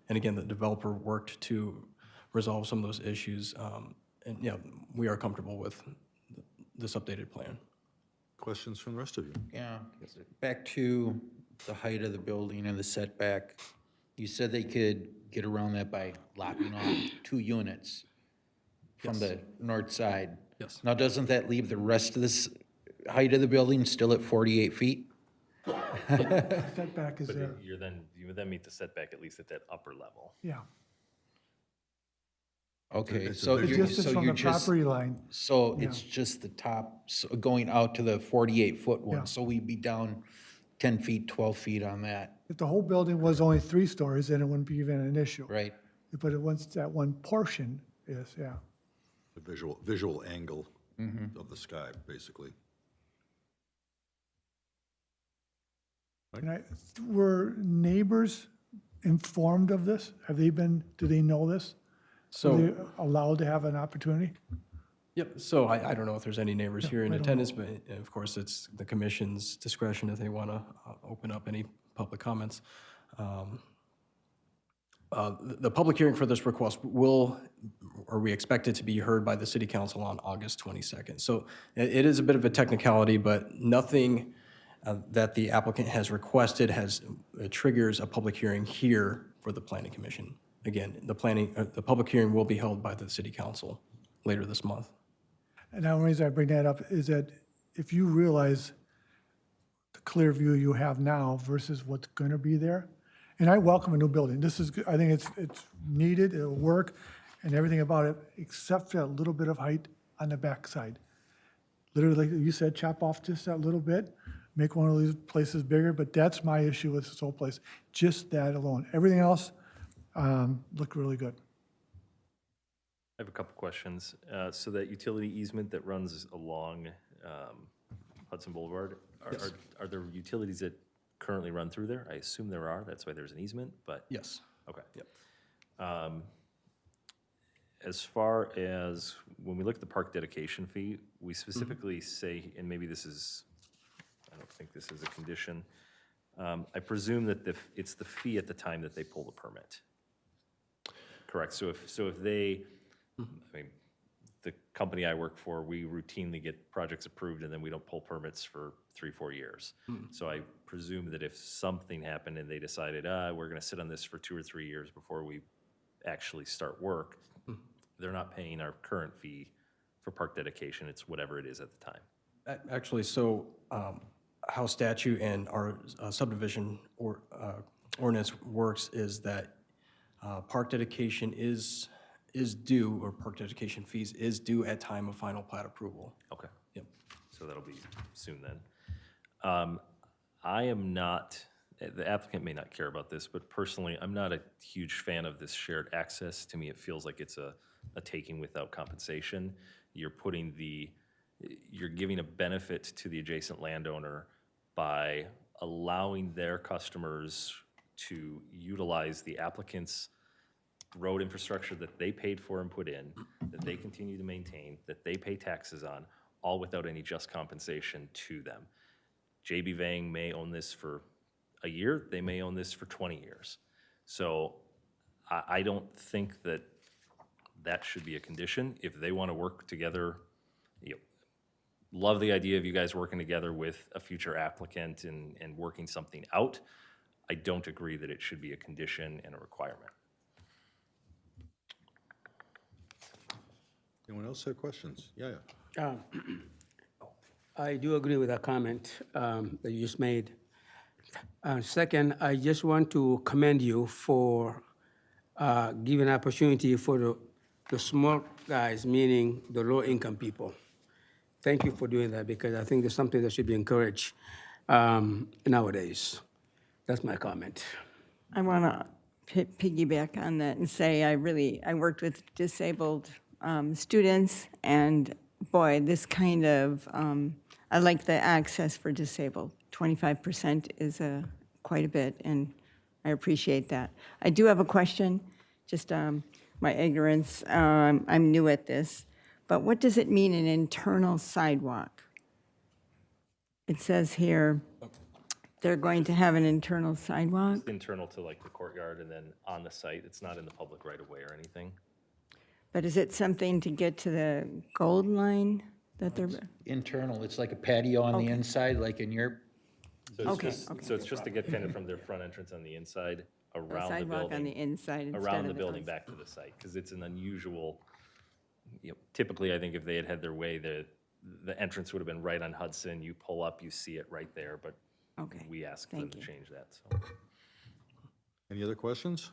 And again, the developer worked to resolve some of those issues. And yeah, we are comfortable with this updated plan. Questions from the rest of you? Yeah, back to the height of the building and the setback. You said they could get around that by lopping off 2 units from the north side. Yes. Now, doesn't that leave the rest of this height of the building still at 48 feet? Setback is But there, you would then meet the setback at least at that upper level. yeah. Okay, It's so The you're, distance so from you're the just, property line, so yeah. it's just the top, so going out to the 48-foot Yeah. one, so we'd be down 10 feet, 12 feet on that, if the whole building was only 3 stories, then it wouldn't be even an issue. right? But once that one portion is, yeah. The visual angle of the sky, basically. And were neighbors informed of this? Do they know this? So. Are they allowed to have an opportunity? Yep, so I don't know if there's any neighbors here in attendance, but of course, it's the commission's discretion if they want to open up any public comments. The public hearing for this request we expect it to be heard by the city council on August 22nd. So it is a bit of a technicality, but nothing that the applicant has requested triggers a public hearing here for the planning commission. Again, the public hearing will be held by the city council later this month. And the only reason I bring that up is that if you realize the clear view you have now versus what's going to be there, and I welcome a new building. This is, I think it's needed, it'll work, and everything about it, except for that little bit of height on the backside. Literally, like you said, chop off just that little bit, make one of these places bigger, but that's my issue with this whole place. Just that alone. Everything else looked really good. I have a couple questions. So that utility easement that runs along Hudson Boulevard, are there utilities that currently run through there? I assume there are. That's why there's an easement, but. Yes. Okay. Yep. As far as when we look at the park dedication fee, we specifically say, and maybe this is, I don't think this is a condition. I presume that it's the fee at the time that they pull the permit. Correct. So if they, I mean, the company I work for, we routinely get projects approved and then we don't pull permits for 3-4 years. So I presume that if something happened and they decided, we're going to sit on this for 2 or 3 years before we actually start work, they're not paying our current fee for park dedication. It's whatever it is at the time. Actually, so how statute and our subdivision ordinance works is that park dedication is due, or park dedication fees is due at time of final plat approval. Okay. Yep. So that'll be soon then. I am not, the applicant may not care about this, but personally, I'm not a huge fan of this shared access. To me, it feels like it's a taking without compensation. You're giving a benefit to the adjacent landowner by allowing their customers to utilize the applicant's road infrastructure that they paid for and put in, that they continue to maintain, that they pay taxes on, all without any just compensation to them. JB Vang may own this for a year, they may own this for 20 years. So I don't think that should be a condition. If they want to work together, love the idea of you guys working together with a future applicant and working something out. I don't agree that it should be a condition and a requirement. Anyone else have questions? Yeah. I do agree with that comment that you just made. Second, I just want to commend you for giving opportunity for the small guys, meaning the low-income people. Thank you for doing that, because I think there's something that should be encouraged nowadays. That's my comment. I want to piggyback on that and say I worked with disabled students, and boy, this kind of, I like the access for disabled. 25% is quite a bit, and I appreciate that. I do have a question, just my ignorance. I'm new at this, but what does it mean, an internal sidewalk? It says here, they're going to have an internal sidewalk? It's internal to like the courtyard and then on the site. It's not in the public right of way or anything. But is it something to get to the gold line that they're? Internal, it's like a patio on the inside, like in your, So it's just to get kind of from their front entrance on the inside around the Sidewalk on the building, inside instead around the of building outside. back to the site, because it's an unusual, typically, I think if they had their way, the entrance would have been right on Hudson. You pull up, you see it right there, but Okay. we asked them Thank to you. change that, so. Any other questions?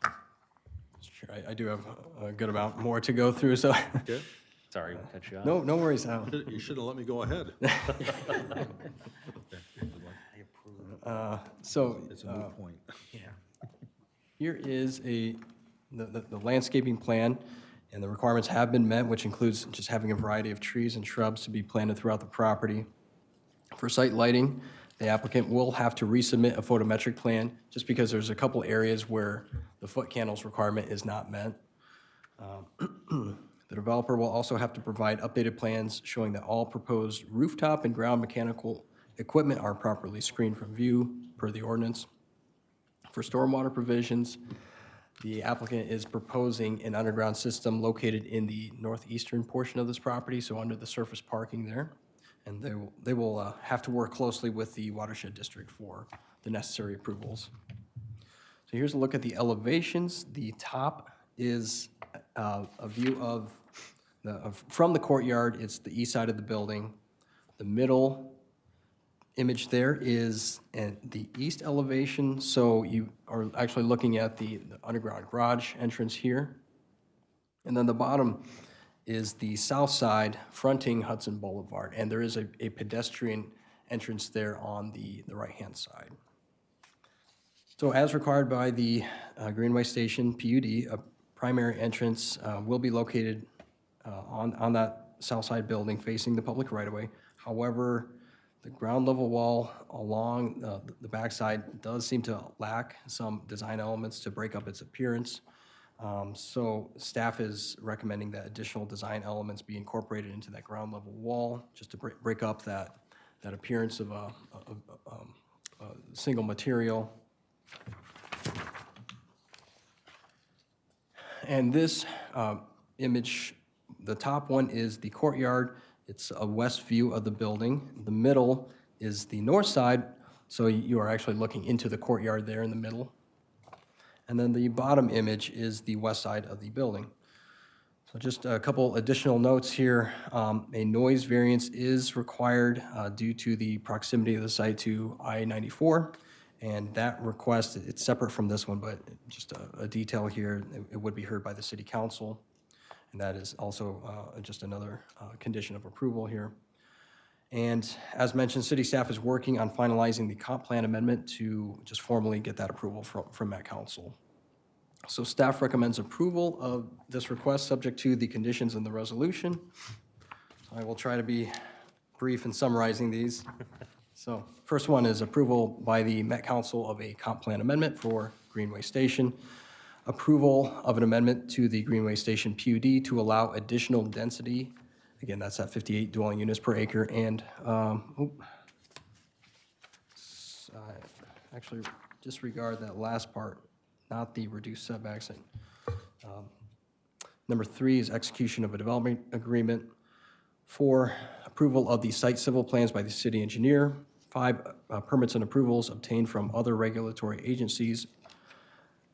Sure, I do have a good amount more to go through, so. Okay. Sorry, we'll cut you off. No worries. You should have let me go ahead. So It's a moot point. here is the landscaping plan, and the requirements have been met, which includes just having a variety of trees and shrubs to be planted throughout the property. For site lighting, the applicant will have to resubmit a photometric plan, just because there's a couple areas where the foot candles requirement is not met. The developer will also have to provide updated plans showing that all proposed rooftop and ground mechanical equipment are properly screened from view per the ordinance. For stormwater provisions, the applicant is proposing an underground system located in the northeastern portion of this property, so under the surface parking there. And they will have to work closely with the watershed district for the necessary approvals. So here's a look at the elevations. The top is a view of from the courtyard. It's the east side of the building. The middle image there is the east elevation. So you are actually looking at the underground garage entrance here. And then the bottom is the south side fronting Hudson Boulevard. And there is a pedestrian entrance there on the right-hand side. So as required by the Greenway Station PUD, a primary entrance will be located on that south side building facing the public right-of-way. However, the ground level wall along the backside does seem to lack some design elements to break up its appearance. So staff is recommending that additional design elements be incorporated into that ground level wall just to break up that appearance of a single material. And this image, the top one is the courtyard. It's a west view of the building. The middle is the north side, so you are actually looking into the courtyard there in the middle. And then the bottom image is the west side of the building. So just a couple additional notes here. A noise variance is required due to the proximity of the site to I-94. And that request, it's separate from this one, but just a detail here, it would be heard by the city council. And that is also just another condition of approval here. And as mentioned, city staff is working on finalizing the comp plan amendment to just formally get that approval from that council. So staff recommends approval of this request subject to the conditions in the resolution. So I will try to be brief in summarizing these. So first one is approval by the Met Council of a comp plan amendment for Greenway Station. Approval of an amendment to the Greenway Station PUD to allow additional density. Again, that's at 58 dwelling units per acre. And actually disregard that last part, not the reduced setbacks. Number 3 is execution of a development agreement. 4, approval of the site civil plans by the city engineer. 5, permits and approvals obtained from other regulatory agencies.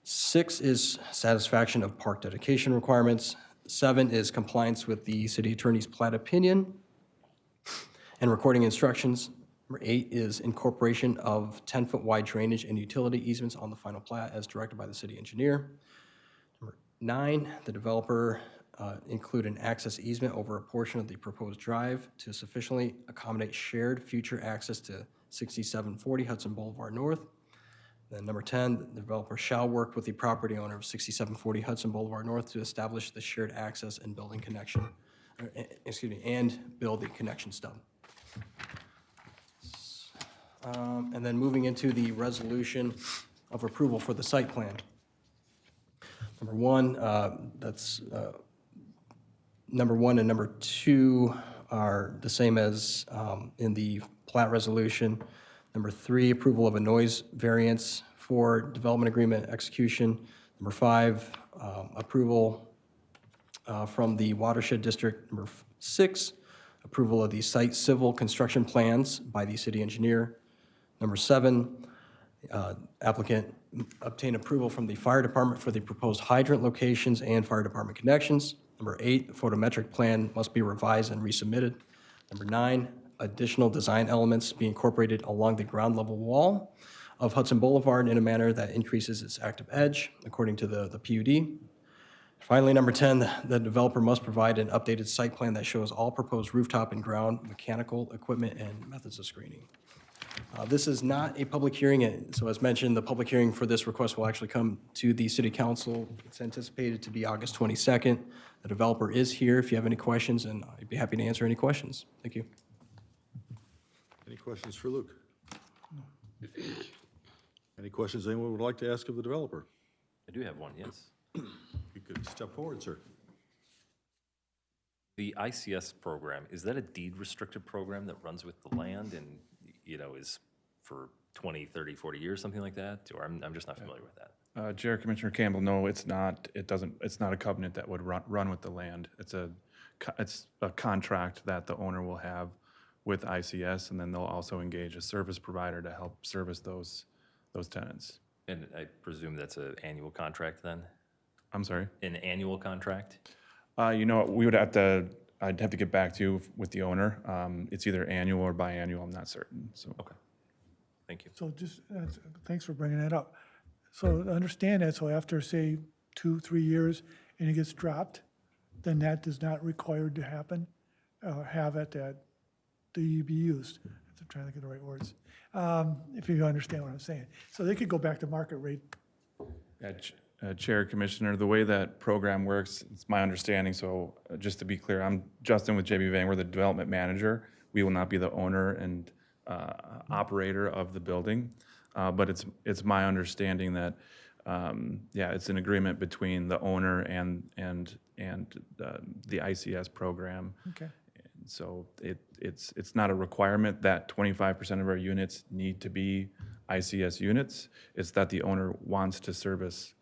6 is satisfaction of park dedication requirements. 7 is compliance with the city attorney's plat opinion and recording instructions. Number 8 is incorporation of 10-foot wide drainage and utility easements on the final plat as directed by the city engineer. Number 9, the developer include an access easement over a portion of the proposed drive to sufficiently accommodate shared future access to 6740 Hudson Boulevard North. Then number 10, the developer shall work with the property owner of 6740 Hudson Boulevard North to establish the shared access and building connection, and build the connection stub. And then moving into the resolution of approval for the site plan. Number 1, that's number 1 and number 2 are the same as in the plat resolution. Number 3, approval of a noise variance for development agreement execution. Number 5, approval from the watershed district. Number 6, approval of the site civil construction plans by the city engineer. Number 7, applicant obtain approval from the fire department for the proposed hydrant locations and fire department connections. Number 8, photometric plan must be revised and resubmitted. Number 9, additional design elements be incorporated along the ground level wall of Hudson Boulevard in a manner that increases its active edge according to the PUD. Finally, number 10, the developer must provide an updated site plan that shows all proposed rooftop and ground mechanical equipment and methods of screening. This is not a public hearing, and so as mentioned, the public hearing for this request will actually come to the city council. It's anticipated to be August 22nd. The developer is here if you have any questions, and I'd be happy to answer any questions. Thank you. Any questions for Luke? Any questions anyone would like to ask of the developer? I do have one, yes. You could Step forward, sir. The ICS program, is that a deed-restricted program that runs with the land and, is for 20, 30, 40 years, something like that? Or I'm just not familiar with that. Chair Commissioner Campbell, no, it's not. It's not a covenant that would run with the land. It's a contract that the owner will have with ICS, and then they'll also engage a service provider to help service those tenants. And I presume that's an annual contract then? I'm sorry? An annual contract? I'd have to get back to you with the owner. It's either annual or biannual, I'm not certain, so. Okay. Thank you. So just, thanks for bringing that up. So to understand that, so after, say, 2-3 years, and it gets dropped, then that is not required to happen, have at that, be used. I'm trying to get the right words. If you understand what I'm saying. So they could go back to market rate. Chair, Commissioner, the way that program works, it's my understanding, so just to be clear, I'm Justin with JB Vang, we're the development manager. We will not be the owner and operator of the building, but it's my understanding that, it's an agreement between the owner and the ICS program. Okay. And so it's not a requirement that 25% of our units need to be ICS units. It's that the owner wants to service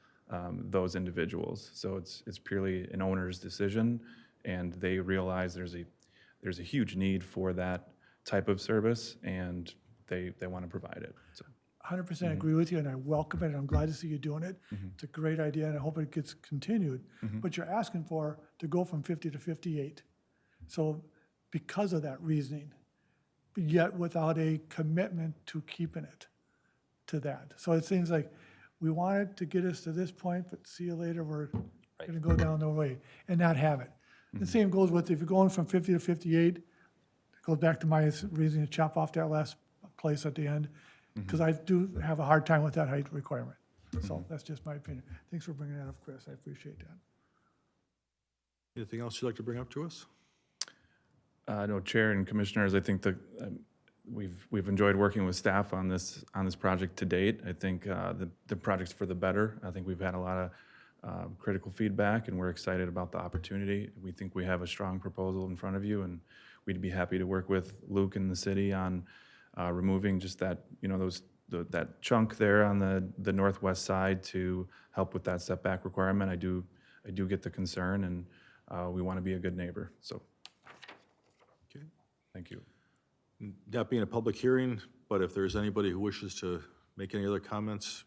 those individuals. So it's purely an owner's decision, and they realize there's a huge need for that type of service, and they want to provide it. So 100% agree with you, and I welcome it, and I'm glad to see you doing it. It's a great idea, and I hope it gets continued. But you're asking for to go from 50 to 58. So because of that reasoning, but yet without a commitment to keeping it to that. So it seems like we wanted to get us to this point, but see you later, we're going to go down the way and not have it. The same goes with if you're going from 50 to 58, it goes back to my reason to chop off that last place at the end, because I do have a hard time with that height requirement. So that's just my opinion. Thanks for bringing that up, Chris. I appreciate that. Anything else you'd like to bring up to us? No, Chair and Commissioners, I think that we've enjoyed working with staff on this project to date. I think the project's for the better. I think we've had a lot of critical feedback, and we're excited about the opportunity. We think we have a strong proposal in front of you, and we'd be happy to work with Luke and the city on removing just that, that chunk there on the northwest side to help with that setback requirement. I do get the concern, and we want to be a good neighbor. So, Okay. Thank you. That being a public hearing, but if there's anybody who wishes to make any other comments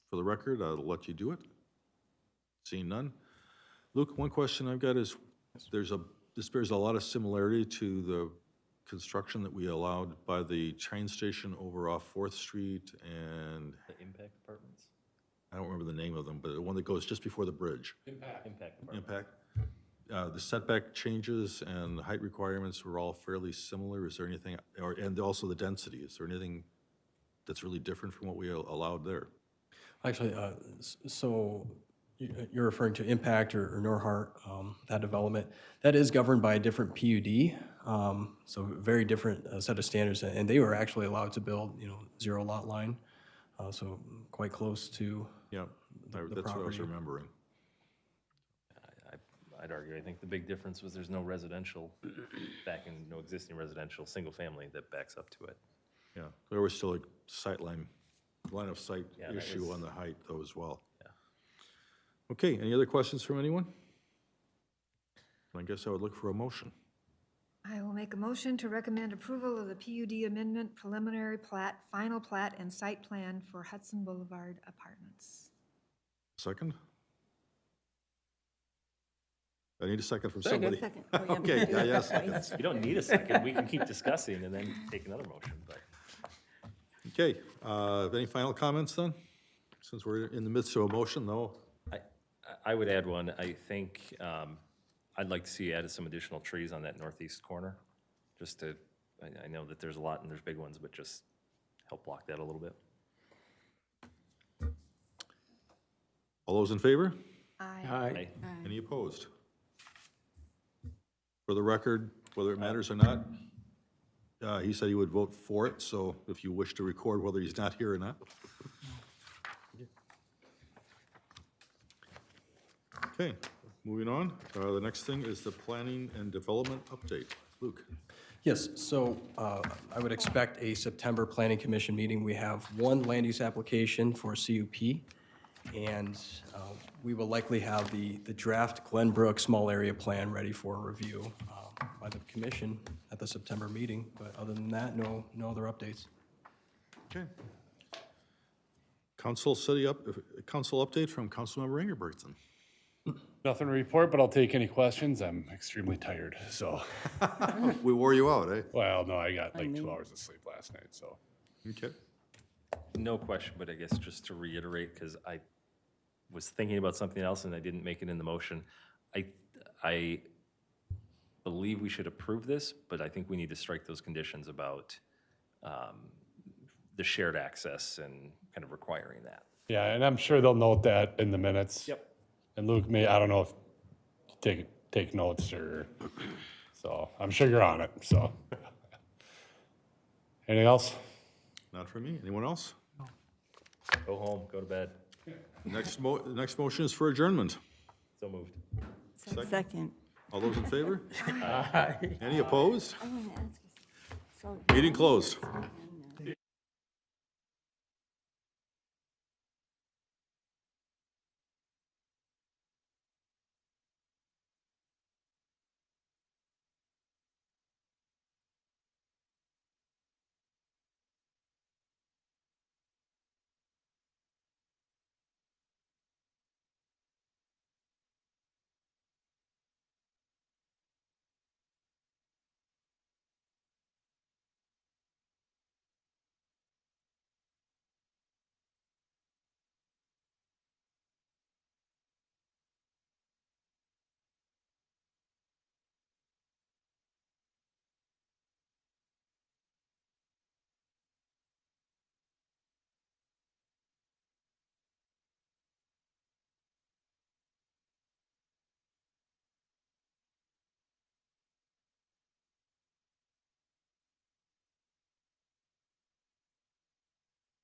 for the record, I'll let you do it. Seeing none. Luke, one question I've got is, this bears a lot of similarity to the construction that we allowed by the train station over off 4th Street and, The impact apartments? I don't remember the name of them, but the one that goes just before the bridge. Impact apartments. Impact. The setback changes and the height requirements were all fairly similar. Is there anything, and also the density, is there anything that's really different from what we allowed there? Actually, so you're referring to Impact or Norhart, that development. That is governed by a different PUD, so very different set of standards. And they were actually allowed to build, zero lot line, so quite close to Yeah, that's what I was remembering. I'd argue, I think the big difference was there's no residential no existing residential, single family that backs up to it. Yeah, there was still a line of sight Yeah, that issue was- on the height though as well. Yeah. Okay, any other questions from anyone? I guess I would look for a motion. I will make a motion to recommend approval of the PUD amendment, preliminary plat, final plat, and site plan for Hudson Boulevard Apartments. Second? I need a second from somebody. Second. Oh, yeah. Okay, yes, second. You don't need a second, we can keep discussing and then take another motion, but. Okay, any final comments then? Since we're in the midst of a motion, though. I would add one. I think I'd like to see added some additional trees on that northeast corner, just to, I know that there's a lot and there's big ones, but just help block that a little bit. All those in favor? Aye. Any opposed? For the record, whether it matters or not, he said he would vote for it, so if you wish to record whether he's not here or not. Okay, moving on. The next thing is the planning and development update. Luke? Yes, so I would expect a September Planning Commission meeting. We have one land use application for CUP, and we will likely have the draft Glenbrook small area plan ready for review by the commission at the September meeting. But other than that, no other updates. Okay. Council update from Councilmember Ingebrigtson. Nothing to report, but I'll take any questions. I'm extremely tired, so. We wore you out, eh? Well, no, I got like 2 hours of sleep last night, so. Okay. No question, but I guess just to reiterate, because I was thinking about something else and I didn't make it in the motion. I believe we should approve this, but I think we need to strike those conditions about the shared access and kind of requiring that. Yeah, and I'm sure they'll note that in the minutes. Yep. And Luke I don't know if you take notes or, so I'm sure you're on it, so. Anything else? Not for me. Anyone else? Go home, go to bed. Next motion is for adjournment. So moved. Second. All those in favor? Any opposed? I want to ask you, so Meeting closed.